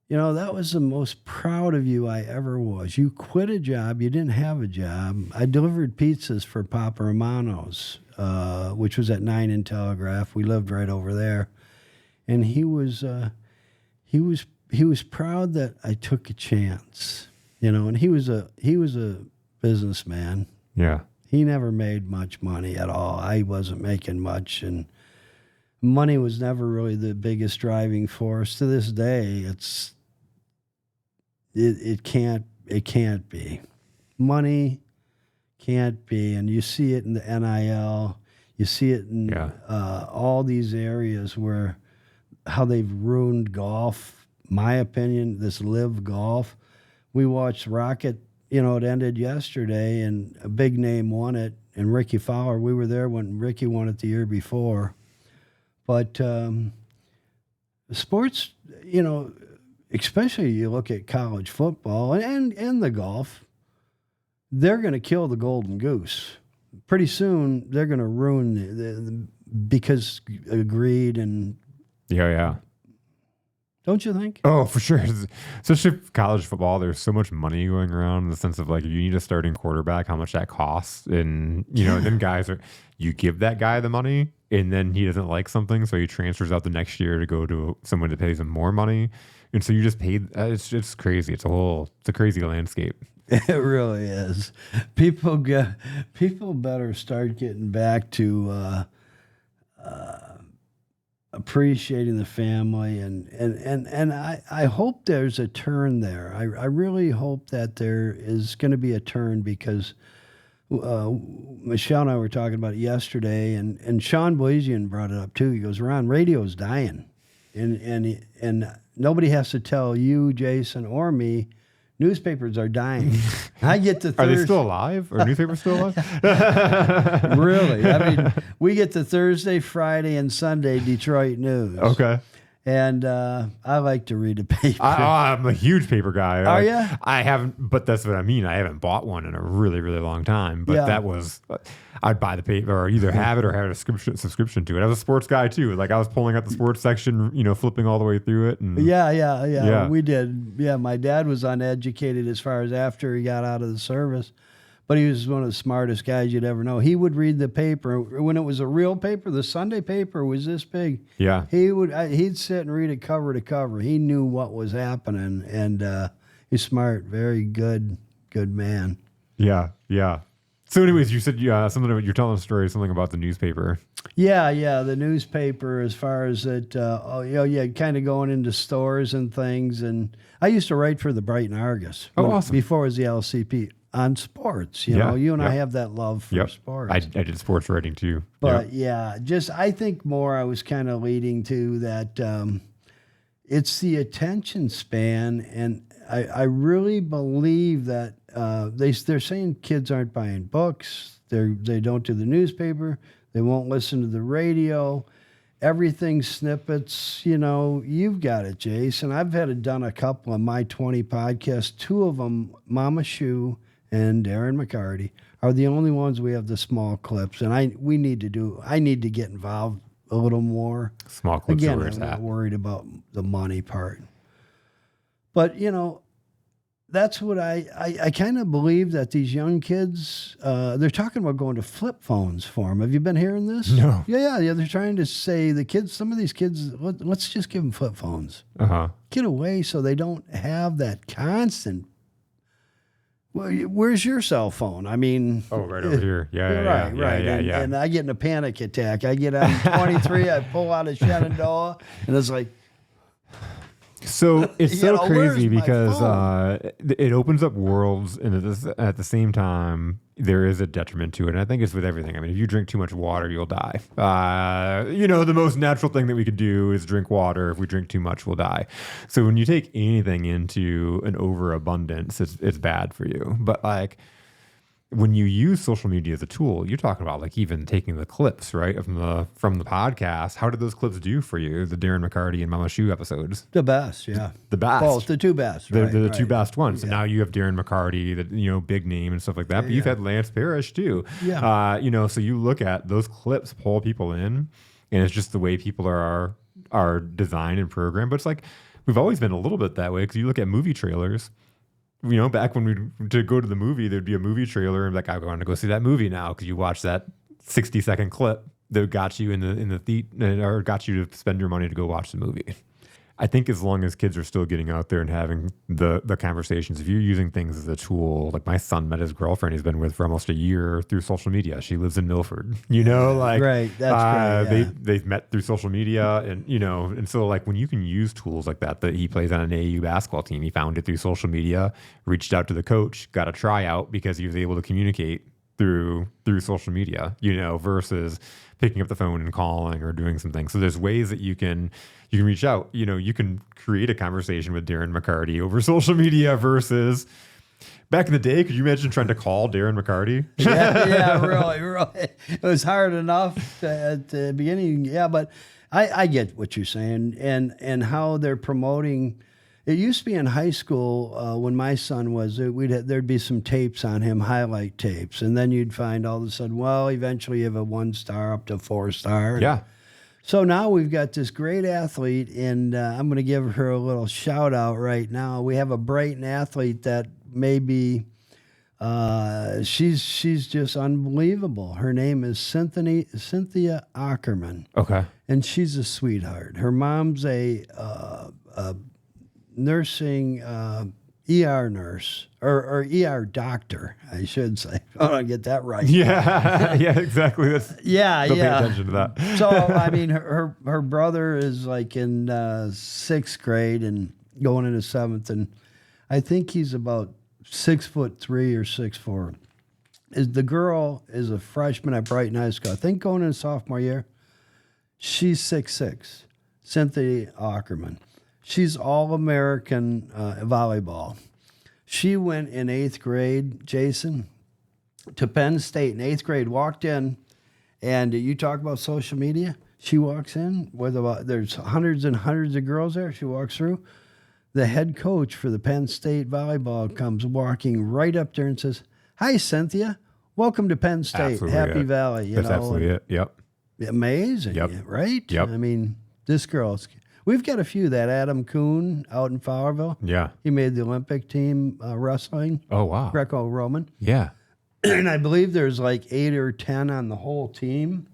that was the most proud of you I ever was. You quit a job, you didn't have a job. I delivered pizzas for Papa Romano's, which was at 9 and Telegraph. We lived right over there, and he was proud that I took a chance, and he was a businessman. Yeah. He never made much money at all. I wasn't making much, and money was never really the biggest driving force. To this day, it can't be. Money can't be, and you see it in the NIL. You see it in all these areas where how they've ruined golf. My opinion, this live golf. We watched Rocket. It ended yesterday, and a big name won it, and Ricky Fowler. We were there when Ricky won it the year before. But sports, especially you look at college football and the golf, they're going to kill the golden goose. Pretty soon, they're going to ruin the because greed and... Yeah. Don't you think? Oh, for sure. Especially college football, there's so much money going around in the sense of like, if you need a starting quarterback, how much that costs. And, then guys you give that guy the money and then he doesn't like something. So he transfers out the next year to go to someone that pays him more money. And so you just paid, it's just crazy. It's a crazy landscape. It really is. People better start getting back to, appreciating the family, and I hope there's a turn there. I really hope that there is going to be a turn, because Michelle and I were talking about it yesterday, and Sean Blasian brought it up too. He goes, Ron, radio's dying, and nobody has to tell you, Jason, or me. Newspapers are dying. I get to Thursday. Are they still alive? Are newspapers still alive? Really? I mean, we get to Thursday, Friday, and Sunday Detroit news. Okay. And I like to read a paper. I'm a huge paper guy. Are you? I haven't, but that's what I mean. I haven't bought one in a really, really long time. But that was, I'd buy the paper or either have it or have a subscription to it. I was a sports guy too. Like I was pulling out the sports section, flipping all the way through it. And Yeah. We did. Yeah, my dad was uneducated as far as after he got out of the service. But he was one of the smartest guys you'd ever know. He would read the paper when it was a real paper. The Sunday paper was this big. Yeah, he'd sit and read it cover to cover. He knew what was happening, and he's smart, very good man. Yeah. So, anyways, you said something about, you're telling a story, something about the newspaper. Yeah, the newspaper. As far as it, kind of going into stores and things. And I used to write for the Brighton Argus. Awesome! Before it was the LCP. On sports, you and I have that love for sports. I did sports writing too. But I think more I was kind of leading to that it's the attention span, and I really believe that they're saying kids aren't buying books, they don't do the newspaper, they won't listen to the radio. Everything's snippets, you've got it, Jason. I've done a couple of my 20 podcasts. 2 of them, Mama Shoe and Darren McCarty, are the only ones we have the small clips, and I need to get involved a little more. Small clips. Again, I'm not worried about the money part, but that's what I kind of believe, that these young kids, they're talking about going to flip phones for them. Have you been hearing this? No. Yeah. They're trying to say some of these kids, let's just give them flip phones. Get away so they don't have that constant. Well, where's your cell phone? I mean... Oh, right over here. Right. Yeah. And I get in a panic attack. I get out 23, I pull out a Shenandoah, and it's like... So it's so crazy because it opens up worlds, and at the same time, there is a detriment to it. And I think it's with everything. I mean, if you drink too much water, you'll die. The most natural thing that we could do is drink water. If we drink too much, we'll die. So when you take anything into an overabundance, it's bad for you. But when you use social media as a tool, you're talking about like even taking the clips, right, from the podcast. How did those clips do for you? The Darren McCarty and Mama Shu episodes. The best, yeah. The best. Both, the two best. The two best ones. And now you have Darren McCarty, the big name and stuff like that. But you've had Lance Parrish too. Yeah. So you look at those clips, pull people in, and it's just the way people are designed and programmed. But it's like we've always been a little bit that way because you look at movie trailers. Back when to go to the movie, there'd be a movie trailer and like, I want to go see that movie now because you watch that 60-second clip that got you in the theater or got you to spend your money to go watch the movie. I think as long as kids are still getting out there and having the conversations, if you're using things as a tool, like my son met his girlfriend he's been with for almost a year through social media. She lives in Milford, Right, that's great. Yeah. They've met through social media and so like when you can use tools like that he plays on an AAU basketball team, he found it through social media, reached out to the coach, got a tryout because he was able to communicate through social media, versus picking up the phone and calling or doing some things. So there's ways that you can reach out. You can create a conversation with Darren McCarty over social media versus back in the day. Could you imagine trying to call Darren McCarty? Yeah, really. It was hard enough at the beginning. Yeah, but I get what you're saying and how they're promoting. It used to be in high school when my son was, there'd be some tapes on him, highlight tapes. And then you'd find all of a sudden, well, eventually you have a 1-star up to 4-star. Yeah. So now we've got this great athlete, and I'm going to give her a little shout out right now. We have a Brighton athlete that maybe she's just unbelievable. Her name is Cynthia Ackerman. Okay. And she's a sweetheart. Her mom's a nursing ER nurse or ER doctor, I should say. I want to get that right. Yeah, yeah, exactly. Pay attention to that. So I mean, her brother is like in 6th grade and going into 7th, and I think he's about 6'3" or 6'4". The girl is a freshman at Brighton High School. I think going into sophomore year. She's 6'6", Cynthia Ackerman. She's All-American volleyball. She went in 8th grade, Jason, to Penn State in 8th grade, walked in, and you talk about social media. She walks in, there's hundreds and hundreds of girls there. She walks through. The head coach for the Penn State volleyball comes walking right up there and says, "Hi, Cynthia. Welcome to Penn State. Absolutely Happy Valley." That's absolutely it. Yep. Amazing. Yep. Right? Yep. I mean, this girl's... We've got a few. That Adam Kuhn out in Fowlerville. Yeah. He made the Olympic team wrestling. Oh, wow. Greco-Roman. Yeah. And I believe there's like 8 or 10 on the whole team.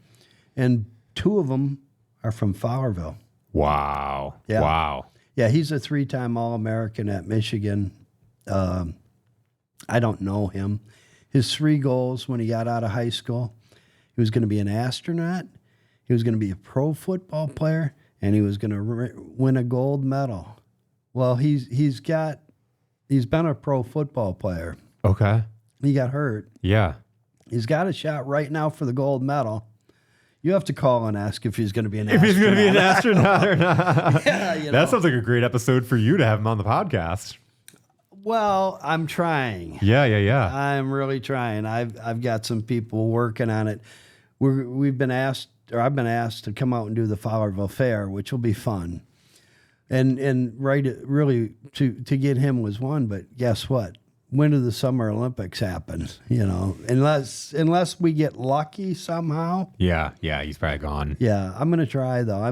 And 2 of them are from Fowlerville. Wow. Yeah. Wow. Yeah, he's a 3-time All-American at Michigan. I don't know him. His 3 goals when he got out of high school, he was going to be an astronaut, he was going to be a pro football player, and he was going to win a gold medal. Well, he's been a pro football player. Okay. He got hurt. Yeah. He's got a shot right now for the gold medal. You have to call and ask if he's going to be an astronaut. If he's going to be an astronaut or not. Yeah, That sounds like a great episode for you to have him on the podcast. Well, I'm trying. Yeah. I'm really trying. I've got some people working on it. I've been asked to come out and do the Fowlerville Fair, which will be fun. And right, really to get him was one, but guess what? When do the Summer Olympics happen? Unless we get lucky somehow. Yeah, he's probably gone. Yeah, I'm gonna try though.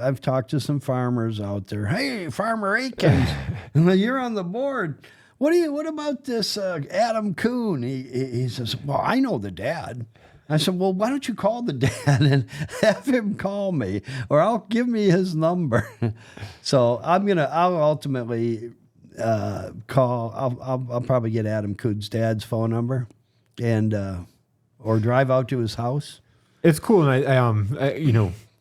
I've talked to some farmers out there. Hey, Farmer Aikens, you're on the board. What about this Adam Kuhn? He says, well, I know the dad. I said, well, why don't you call the dad and have him call me, or I'll give me his number. So I'll ultimately call. I'll probably get Adam Kuhn's dad's phone number, and or drive out to his house. It's cool, and I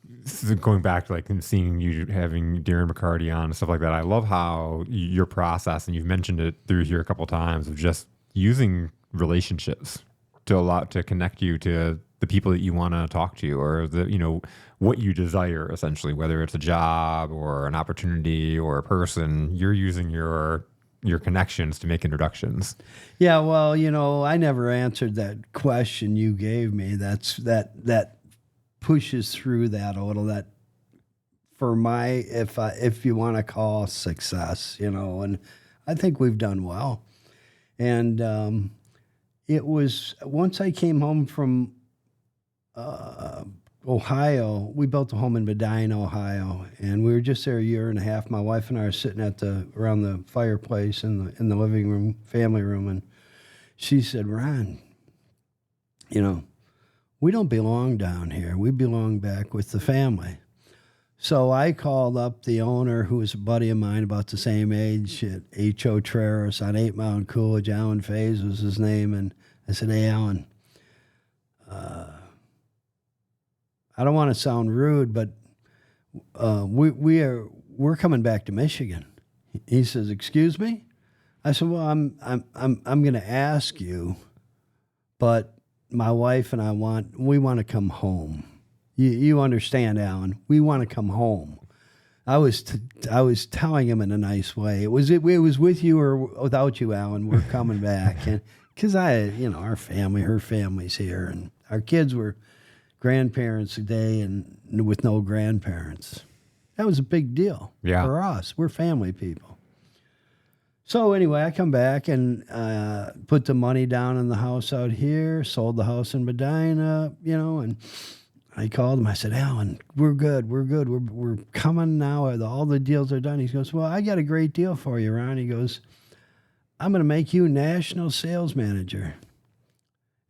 this is going back to like seeing you having Darren McCarty on and stuff like that. I love how your process, and you've mentioned it through here a couple of times, of just using relationships to connect you to the people that you want to talk to, or what you desire, essentially, whether it's a job or an opportunity or a person. You're using your your connections to make introductions. Yeah, well, I never answered that question you gave me. That pushes through that a little. That for my, if you want to call success, and I think we've done well. And it was once I came home from Ohio. We built a home in Medina, Ohio, and we were just there a year and a half. My wife and I are sitting around the fireplace in the living room, family room, and she said, "Ron, we don't belong down here. We belong back with the family." So I called up the owner, who was a buddy of mine about the same age, at H.O. Traris on 8 Mile and Coolidge. Alan Faze was his name, and I said, "Hey, Alan, I don't want to sound rude, but we're coming back to Michigan." He says, "Excuse me?" I said, "Well, I'm going to ask you, but my wife and we want to come home. You understand, Alan? We want to come home." I was telling him in a nice way. It was with you or without you, Alan. We're coming back, and because our family, her family's here, and our kids were grandparents today and with no grandparents. That was a big deal for us. We're family people. So anyway, I come back and put the money down in the house out here, sold the house in Medina, and I called him. I said, "Alan, we're good. We're coming now. All the deals are done." He goes, "Well, I got a great deal for you, Ron." He goes, "I'm going to make you national sales manager."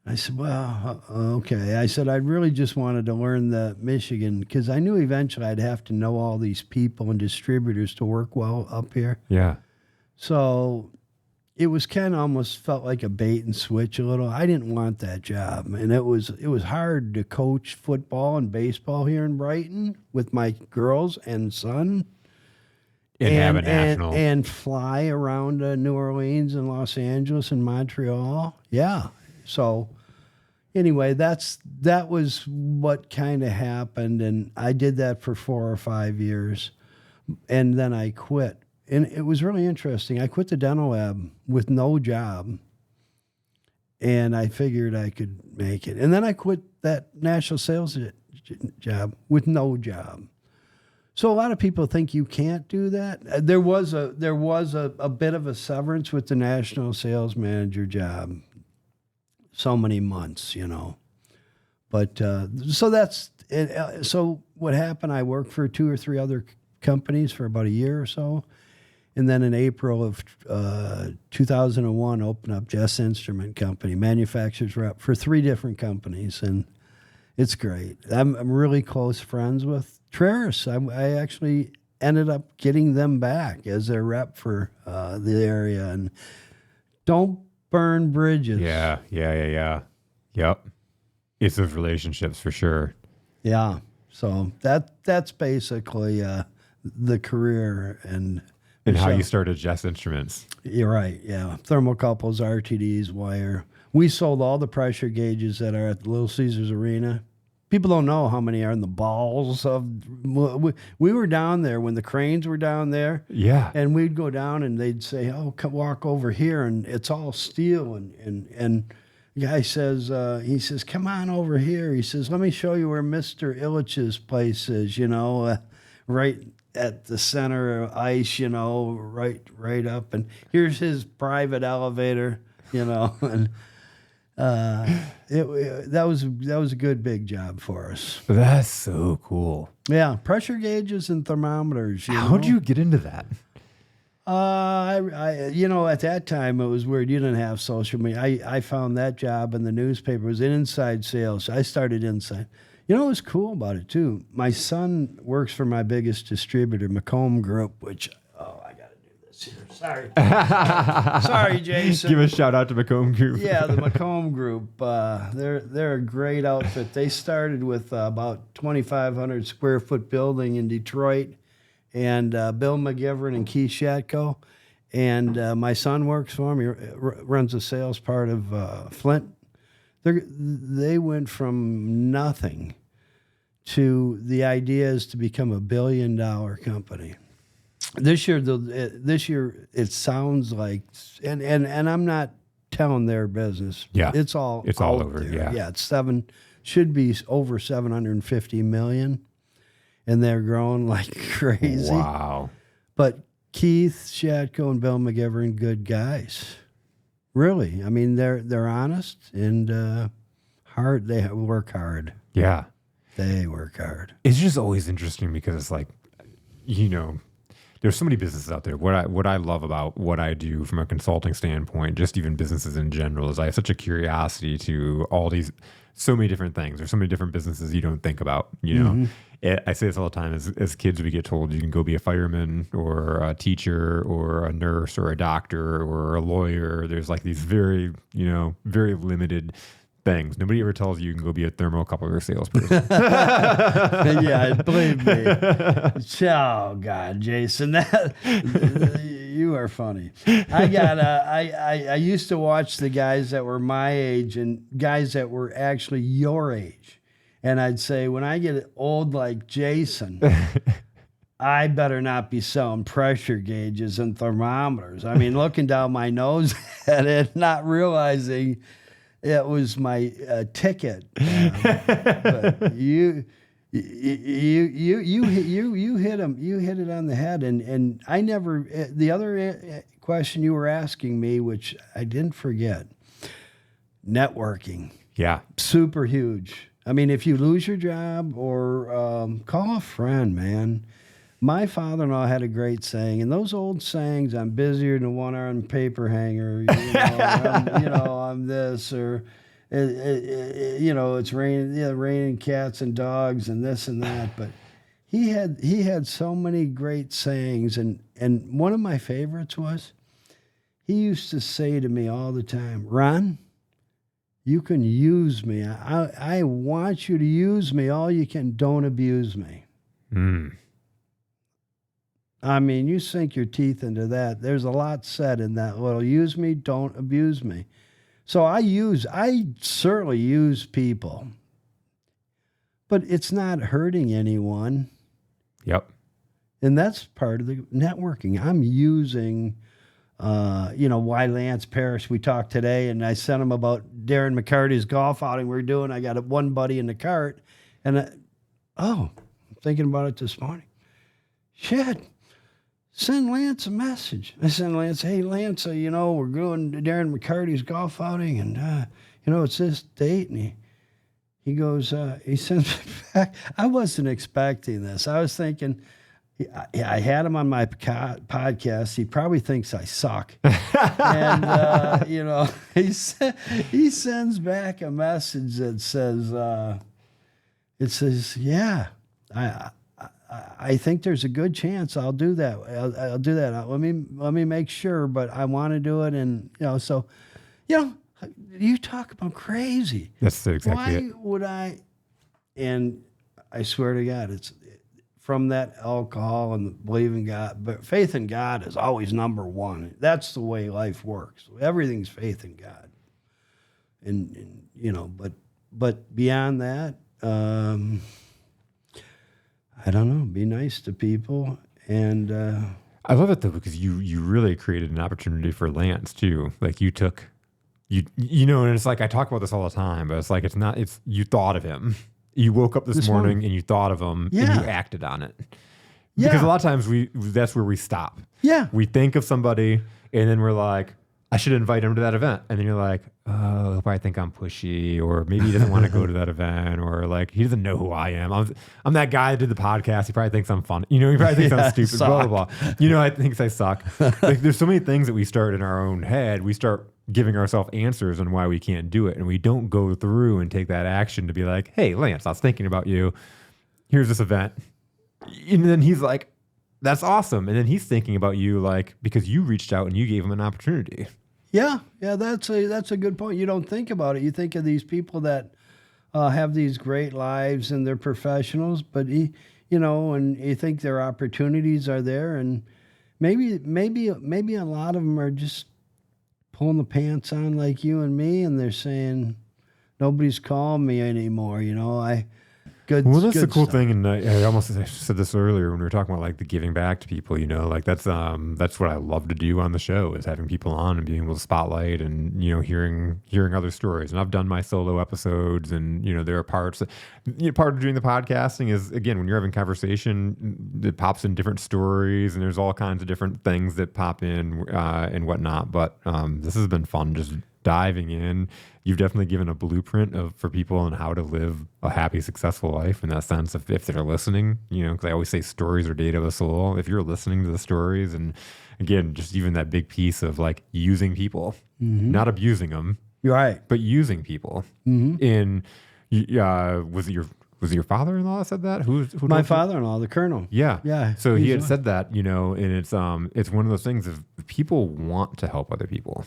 I said, "Well, okay." I said, "I really just wanted to learn the Michigan, because I knew eventually I'd have to know all these people and distributors to work well up here." Yeah. So it was kind of almost felt like a bait and switch a little. I didn't want that job. And it was hard to coach football and baseball here in Brighton with my girls and son. And have a national. And fly around New Orleans and Los Angeles and Montreal. Yeah. So anyway, that was what kind of happened, and I did that for 4 or 5 years, and then I quit. And it was really interesting. I quit the dental lab with no job, and I figured I could make it. And then I quit that national sales job with no job. So a lot of people think you can't do that. There was a bit of a severance with the national sales manager job. So many months, But so that's it. So what happened? I worked for 2 or 3 other companies for about a year or so, and then in April of 2001, opened up Jess Instrument Company, manufacturers rep for 3 different companies, and it's great. I'm really close friends with Traris. I actually ended up getting them back as their rep for the area, and don't burn bridges. Yeah. Yep. It's those relationships for sure. Yeah. So that's basically the career and how you started Jess Instruments. You're right. Yeah. Thermocouples, RTDs, wire. We sold all the pressure gauges that are at the Little Caesars Arena. People don't know how many are in the balls of. We were down there when the cranes were down there. Yeah. And we'd go down and they'd say, "Oh, come walk over here," and it's all steel. And the guy says, he says, "Come on over here." He says, "Let me show you where Mr. Illich's place is. Right at the center of ice. Right up. And here's his private elevator. And." That was a good big job for us. That's so cool. Yeah, pressure gauges and thermometers. How'd you get into that? At that time it was weird. You didn't have social media. I found that job in the newspaper. It was in inside sales. I started inside. What was cool about it too? My son works for my biggest distributor, Macomb Group, which I got to do this here. Sorry. Sorry, Jason. Give a shout out to Macomb Group. Yeah, the Macomb Group. They're a great outfit. They started with about 2,500 square foot building in Detroit, and Bill McGivern and Keith Shatko. And my son works for him. He runs the sales part of Flint. They went from nothing to the idea is to become $1 billion company. This year it sounds like, and I'm not telling their business. Yeah. It's all over. there. Yeah. It's should be over 750 million, and they're growing like crazy. Wow. But Keith Shatko and Bill McGivern, good guys. Really. I mean, they're honest and hard. They work hard. Yeah. They work hard. It's just always interesting because it's like, there's so many businesses out there. What I love about what I do from a consulting standpoint, just even businesses in general, is I have such a curiosity to all these, so many different things. There's so many different businesses you don't think about, I say this all the time. As kids, we get told you can go be a fireman or a teacher or a nurse or a doctor or a lawyer. There's like these very, very limited things. Nobody ever tells you can go be a thermocouple salesperson. Yeah, believe me. Oh God, Jason, you are funny. I used to watch the guys that were my age and guys that were actually your age, and I'd say when I get old like Jason, I better not be selling pressure gauges and thermometers. I mean, looking down my nose at it, not realizing it was my ticket. But you hit him. You hit it on the head. And I never. The other question you were asking me, which I didn't forget, networking. Yeah, super huge. I mean, if you lose your job or call a friend, man. My father-in-law had a great saying, and those old sayings, I'm busier than a one-armed paper hanger, I'm this, or, it's raining cats and dogs and this and that. But he had so many great sayings, and one of my favorites was, he used to say to me all the time, Ron, you can use me. I want you to use me all you can. Don't abuse me. I mean, you sink your teeth into that. There's a lot said in that little use me, don't abuse me. So I certainly use people, but it's not hurting anyone. Yep. And that's part of the networking. I'm using, why Lance Parrish, we talked today, and I sent him about Darren McCarty's golf outing we're doing. I got one buddy in the cart, and I'm thinking about it this morning. Shit. Send Lance a message. I send Lance, hey, Lance, we're going to Darren McCarty's golf outing, and, it's this date. And he goes, he sends me back. I wasn't expecting this. I was thinking, I had him on my podcast. He probably thinks I suck. And, he sends back a message that says, yeah, I think there's a good chance I'll do that. I'll do that. Let me make sure, but I want to do it. And, you talk about crazy. That's exactly it. Why would I? And I swear to God, it's from that alcohol and believing God. But faith in God is always number one. That's the way life works. Everything's faith in God. And but beyond that, I don't know. Be nice to people, and I love it though because you really created an opportunity for Lance too. Like you took, and it's like I talk about this all the time, but it's like it's you thought of him. You woke up this morning and you thought of him, and you acted on it. Because a lot of times that's where we stop. Yeah, we think of somebody, and then we're like, I should invite him to that event. And then you're like, oh, he'll probably think I'm pushy, or maybe he doesn't want to go to that event, or like he doesn't know who I am. I'm that guy that did the podcast. He probably thinks I'm funny. He probably thinks I'm stupid, blah, blah, blah. I think I suck. Like there's so many things that we start in our own head. We start giving ourselves answers on why we can't do it. And we don't go through and take that action to be like, hey, Lance, I was thinking about you. Here's this event. And then he's like, that's awesome. And then he's thinking about you, like, because you reached out and you gave him an opportunity. Yeah, that's a good point. You don't think about it. You think of these people that have these great lives and they're professionals, but and you think their opportunities are there, and maybe a lot of them are just pulling the pants on like you and me, and they're saying nobody's calling me anymore. Good. Well, that's good the cool stuff. thing, and I almost said this earlier when we were talking about like the giving back to people. Like that's what I love to do on the show is having people on and being able to spotlight and hearing other stories. And I've done my solo episodes, and there are parts. Part of doing the podcasting is again when you're having conversation, it pops in different stories, and there's all kinds of different things that pop in and whatnot. But this has been fun, just diving in. You've definitely given a blueprint for people on how to live a happy, successful life in that sense. If they're listening, because I always say stories are data of the soul. If you're listening to the stories, and again, just even that big piece of like using people, not abusing them, Right. but using people. In was it your father-in-law that said that? Who My father-in-law, the colonel. Yeah. Yeah. So he had said that, and it's one of those things of people want to help other people.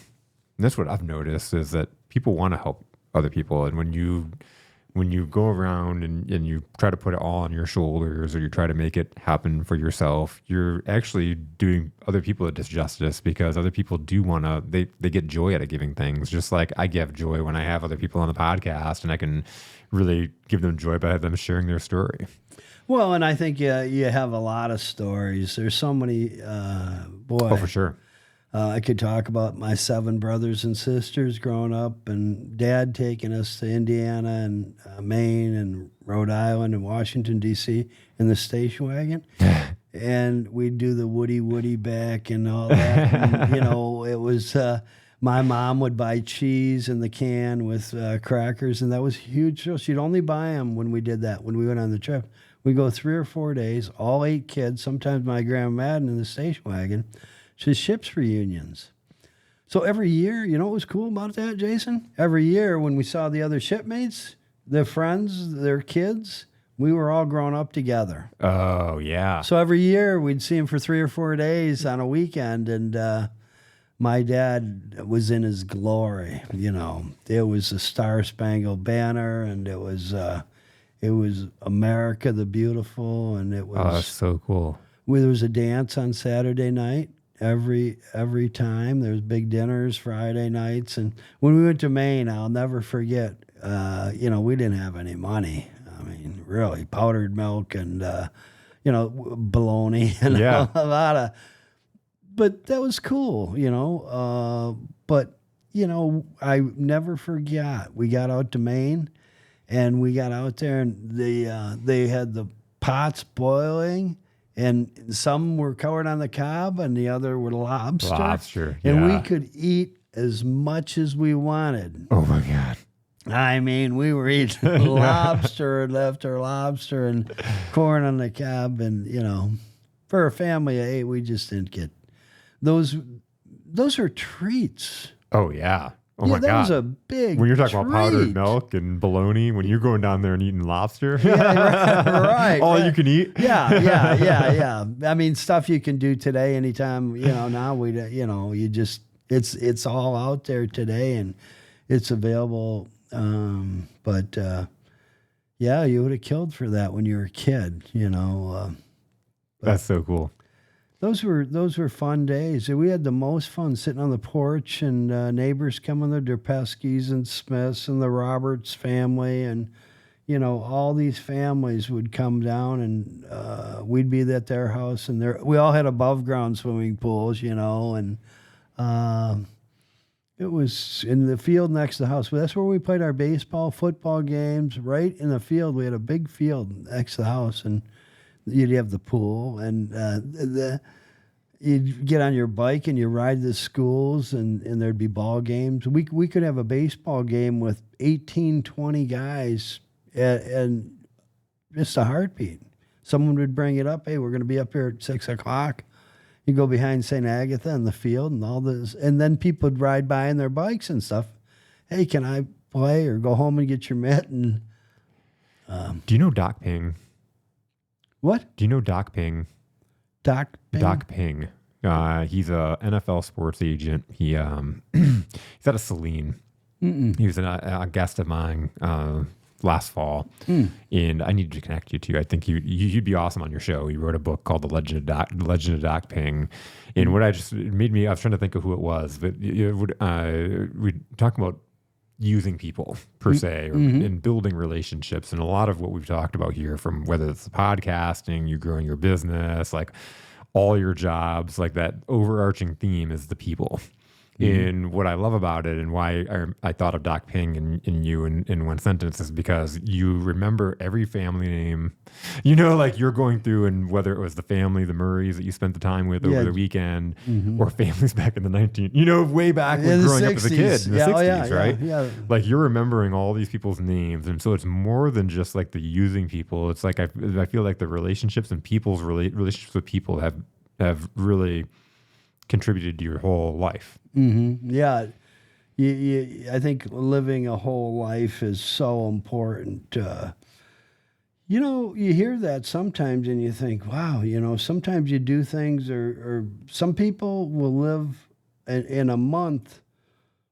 And that's what I've noticed is that people want to help other people. And when you go around and you try to put it all on your shoulders or you try to make it happen for yourself, you're actually doing other people a disjustice because other people do want to, they get joy out of giving things. Just like I get joy when I have other people on the podcast and I can really give them joy by them sharing their story. Well, and I think you have a lot of stories. There's so many, boy. Oh, for sure. I could talk about my 7 brothers and sisters growing up and Dad taking us to Indiana and Maine and Rhode Island and Washington, D.C. in the station wagon. And we'd do the Woody back and all that. And, it was my mom would buy cheese in the can with crackers, and that was huge. So she'd only buy them when we did that, when we went on the trip. We'd go 3 or 4 days, all 8 kids, sometimes my Grandma Madden in the station wagon. She ships reunions. So every year, you know what was cool about that, Jason? Every year when we saw the other shipmates, their friends, their kids, we were all grown up together. Oh, yeah. So every year we'd see them for 3 or 4 days on a weekend, and my dad was in his glory. It was a Star-Spangled Banner, and it was America the Beautiful, and it was. Oh, that's so cool. There was a dance on Saturday night. Every time there was big dinners Friday nights, and when we went to Maine, I'll never forget. We didn't have any money. I mean, really, powdered milk and bologna and a lot of. But that was cool, But I never forgot. We got out to Maine, and we got out there, and they had the pots boiling. And some were covered on the cob, and the other were lobster. Lobster, and we could eat as much as we wanted. Oh my God! I mean, we were eating lobster and after lobster and corn on the cob, and for a family of 8, we just didn't get those. Those are treats. Oh yeah. Oh my God. That was a big when you're talking treat. about powdered milk and bologna, when you're going down there and eating lobster. Right. All you can eat. Yeah. I mean, stuff you can do today anytime, now you just, it's all out there today and it's available. But you would have killed for that when you were a kid, That's so cool. Those were fun days. We had the most fun sitting on the porch and neighbors coming, the Derpeskis and Smiths and the Roberts family, and all these families would come down, and we'd be at their house, and we all had above ground swimming pools, and it was in the field next to the house. That's where we played our baseball, football games. Right in the field, we had a big field next to the house, and you'd have the pool, and you'd get on your bike and you ride the schools, and there'd be ball games. We could have a baseball game with 18, 20 guys and just a heartbeat. Someone would bring it up. Hey, we're going to be up here at 6 o'clock. You go behind St. Agatha in the field and all this, and then people would ride by on their bikes and stuff. Hey, can I play or go home and get your mitt? And do you know Doc Ping? What? Do you know Doc Ping? Doc Ping? Doc Ping. He's a NFL sports agent. He's out of Saline. He was a guest of mine last fall, and I needed to connect you to. I think you'd be awesome on your show. He wrote a book called The Legend of Doc Ping, and what I was trying to think of who it was, but we talk about using people per se, or in building relationships. And a lot of what we've talked about here, from whether it's the podcasting, you growing your business, like all your jobs, like that overarching theme is the people. And what I love about it, and why I thought of Doc Ping in you in one sentence, is because you remember every family name, like you're going through, and whether it was the family, the Murrays that you spent the time with over the weekend, or families back in the way back when growing up as a kid in the 60s, right? Yeah. Like you're remembering all these people's names. And so it's more than just like the using people. It's like, I feel like the relationships and people's relationships with people have really contributed to your whole life. Yeah. I think living a whole life is so important. You hear that sometimes and you think, wow, sometimes you do things, or some people will live in a month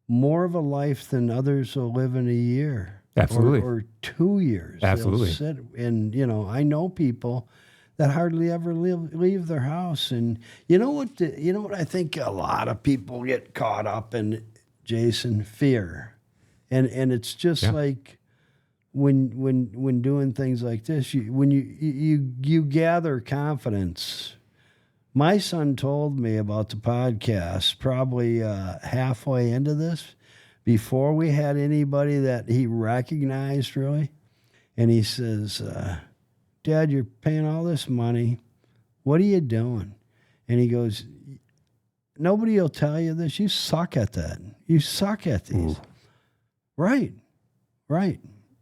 more of a life than others will live in a year. Absolutely. Or 2 years. Absolutely. They'll sit and, I know people that hardly ever leave their house. And you know what I think a lot of people get caught up in, Jason? Fear. And it's just like when doing things like this, when you gather confidence. My son told me about the podcast probably halfway into this, before we had anybody that he recognized really. And he says, Dad, you're paying all this money. What are you doing? And he goes, nobody will tell you this. You suck at that. You suck at these. Ooh. Right.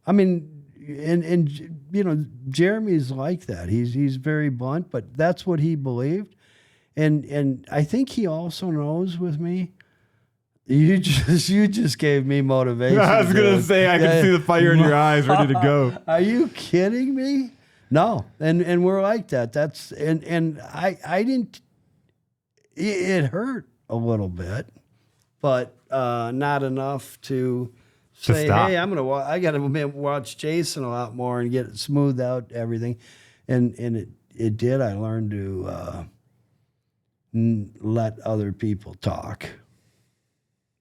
I mean, and Jeremy's like that. He's very blunt, but that's what he believed. And I think he also knows with me, you just gave me motivation. I was going to say, I can see the fire in your eyes ready to go. Are you kidding me? No, and we're like that. That's and I didn't. It hurt a little bit, but not enough to say, stop. Hey, I got to watch Jason a lot more and get it smoothed out everything, and it did. I learned to let other people talk.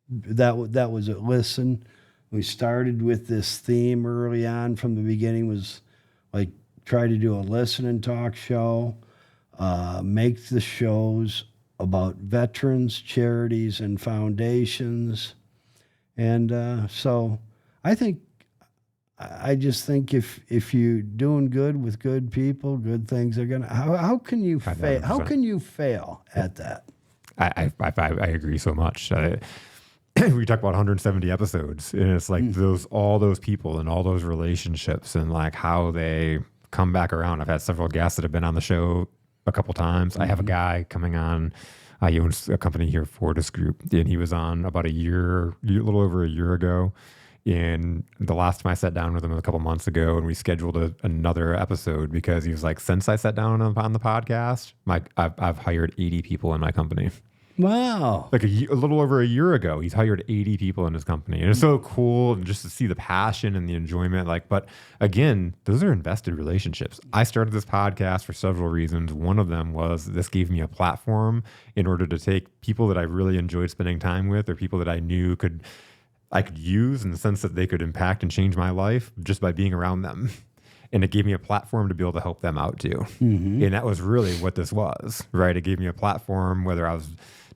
That was it. Listen. We started with this theme early on from the beginning, was like, try to do a listen and talk show, make the shows about veterans, charities, and foundations. And so I just think if you're doing good with good people, good things are gonna. How can you fail? How can you fail at that? I agree so much. We talk about 170 episodes, and it's like all those people and all those relationships, and like how they come back around. I've had several guests that have been on the show a couple times. I have a guy coming on. He owns a company here, Fortis Group, and he was on about a little over a year ago. And the last time I sat down with him was a couple months ago, and we scheduled another episode, because he was like, since I sat down on the podcast, I've hired 80 people in my company. Wow. Like a little over a year ago, he's hired 80 people in his company. And it's so cool, and just to see the passion and the enjoyment. But again, those are invested relationships. I started this podcast for several reasons. One of them was this gave me a platform in order to take people that I really enjoyed spending time with, or people that I knew I could use in the sense that they could impact and change my life just by being around them. And it gave me a platform to be able to help them out too. And that was really what this was, right? It gave me a platform, whether I was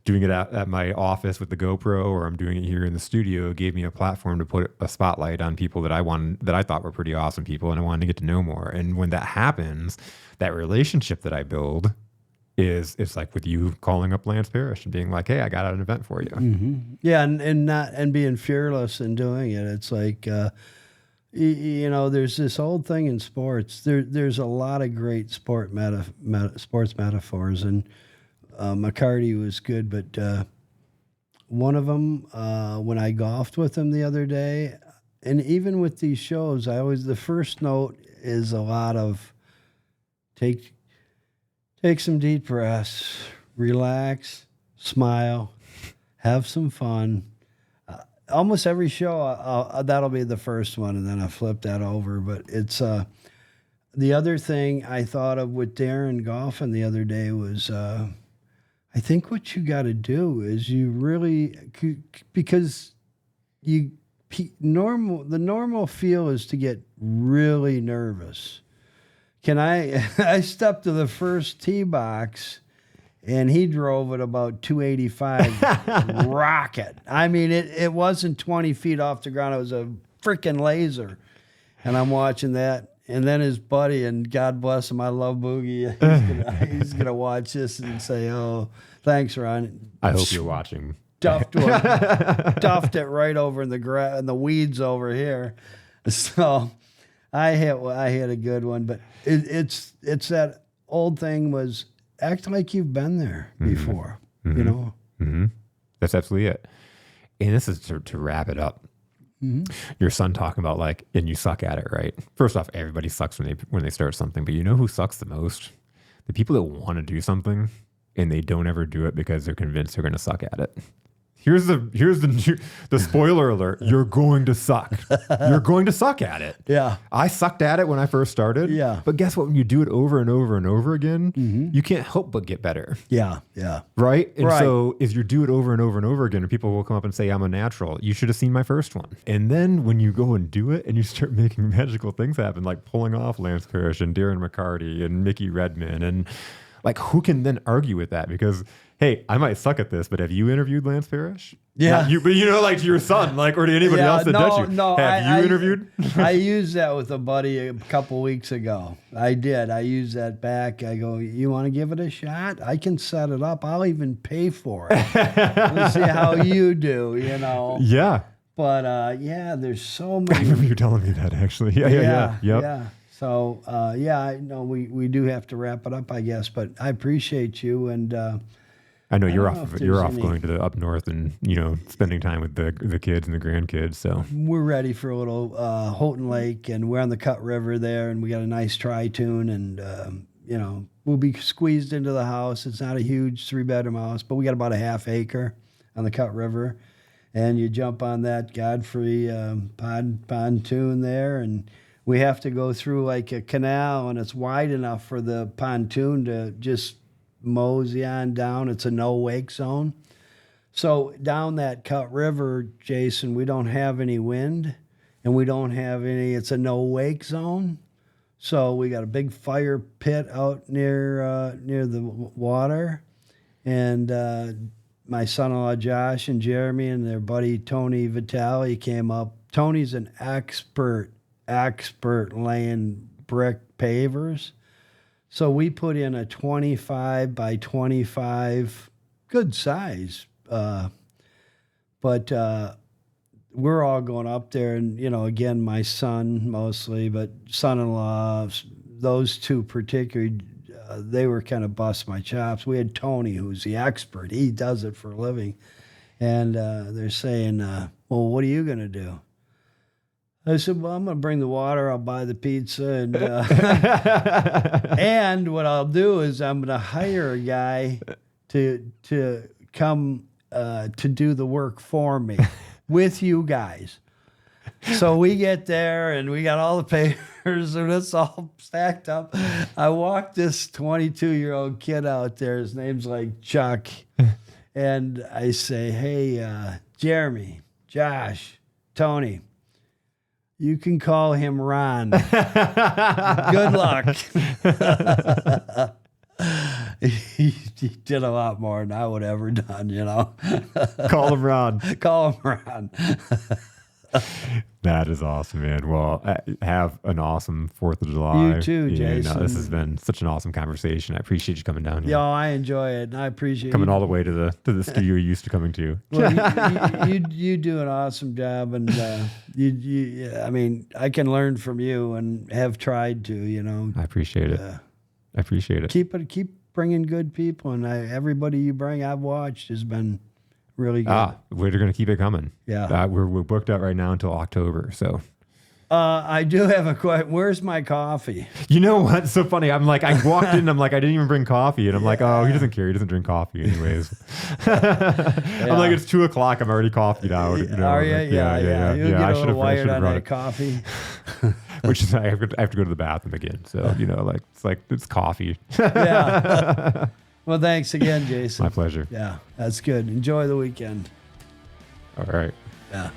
doing it at my office with the GoPro, or I'm doing it here in the studio. It gave me a platform to put a spotlight on people that I thought were pretty awesome people, and I wanted to get to know more. And when that happens, that relationship that I build it's like with you calling up Lance Parrish and being like, hey, I got an event for you. Yeah, and being fearless in doing it. It's like there's this old thing in sports. There's a lot of great sports metaphors, and McCarty was good, but one of them, when I golfed with him the other day, and even with these shows, the first note is a lot of take some deep breaths, relax, smile, have some fun. Almost every show, that'll be the first one, and then I flip that over. But it's the other thing I thought of with Darren golfing the other day was I think what you got to do is you really, because you the normal feel is to get really nervous. I stepped to the first tee box and he drove it about 285 rocket. I mean, it wasn't 20 feet off the ground. It was a freaking laser. And I'm watching that. And then his buddy, and God bless him, I love Boogie. He's gonna watch this and say, "Oh, thanks, Ron." I hope you're watching. Duffed it right over in the weeds over here. So I hit a good one, but it's that old thing was act like you've been there before, you know. Mm-hmm. That's absolutely it. And this is to wrap it up. Mm-hmm. Your son talking about like, and you suck at it, right? First off, everybody sucks when they start something, but you know who sucks the most? The people that want to do something and they don't ever do it because they're convinced they're going to suck at it. Here's the spoiler alert. You're going to suck. You're going to suck at it. Yeah. I sucked at it when I first started. Yeah. But guess what? When you do it over and over and over again, you can't help but get better. Yeah. Yeah. Right? And right. so as you do it over and over and over again, and people will come up and say, I'm a natural. You should have seen my first one. And then when you go and do it and you start making magical things happen, like pulling off Lance Parrish and Darren McCarty and Mickey Redmond, and like who can then argue with that? Because hey, I might suck at this, but have you interviewed Lance Parrish? Yeah. But like to your son, like, or to anybody else that does you. No, have you interviewed? I used that with a buddy a couple weeks ago. I did. I used that back. I go, you want to give it a shot? I can set it up. I'll even pay for it. Let's see how you do, you know. Yeah. But there's so many. I remember you telling me that actually. Yeah. Yep. Yeah. So, I know we do have to wrap it up, I guess, but I appreciate you. And I know you're off going to the up north and, spending time with the kids and the grandkids. So we're ready for a little Houghton Lake, and we're on the Cut River there, and we got a nice tri-tune, and, we'll be squeezed into the house. It's not a huge 3-bedroom house, but we got about a half acre on the Cut River, and you jump on that Godfrey pontoon there, and we have to go through like a canal, and it's wide enough for the pontoon to just mosey on down. It's a no-wake zone. So down that Cut River, Jason, we don't have any wind, and we don't have it's a no-wake zone. So we got a big fire pit out near the water, and my son-in-law Josh and Jeremy and their buddy Tony Vitale came up. Tony's an expert laying brick pavers. So we put in a 25 by 25, good size. But we're all going up there, and, again, my son mostly, but son-in-law, those two particularly, they were kind of bust my chops. We had Tony, who's the expert. He does it for a living. And they're saying, well, what are you going to do? I said, well, I'm going to bring the water. I'll buy the pizza. And and what I'll do is I'm going to hire a guy to come to do the work for me with you guys. So we get there, and we got all the papers, and it's all stacked up. I walked this 22-year-old kid out there. His name's like Chuck. And I say, hey, Jeremy, Josh, Tony, you can call him Ron. Good luck. He did a lot more than I would have ever done, Call him Ron. Call him Ron. That is awesome, man. Well, have an awesome 4th of July. You too, Jason. This has been such an awesome conversation. I appreciate you coming down here. Yeah, I enjoy it, and I appreciate coming all the way to the studio you're used to coming to. Well, you do an awesome job, and I mean, I can learn from you, and have tried to. I appreciate it. I appreciate it. Keep bringing good people, and everybody you bring, I've watched, has been really good. We're going to keep it coming. Yeah. We're booked out right now until October. So I do have a question. Where's my coffee? You know what's so funny? I'm like, I walked in, I'm like, I didn't even bring coffee. And I'm like, oh, he doesn't care. He doesn't drink coffee anyways. I'm like, it's 2:00. I'm already coffeeed out. Are you? Like, yeah. You'll get I a should little wired have on brought that it. coffee. Which is, I have to go to the bathroom again. So, it's coffee. Yeah. Well, thanks again, Jason. My pleasure. Yeah, that's good. Enjoy the weekend. All right. Yeah.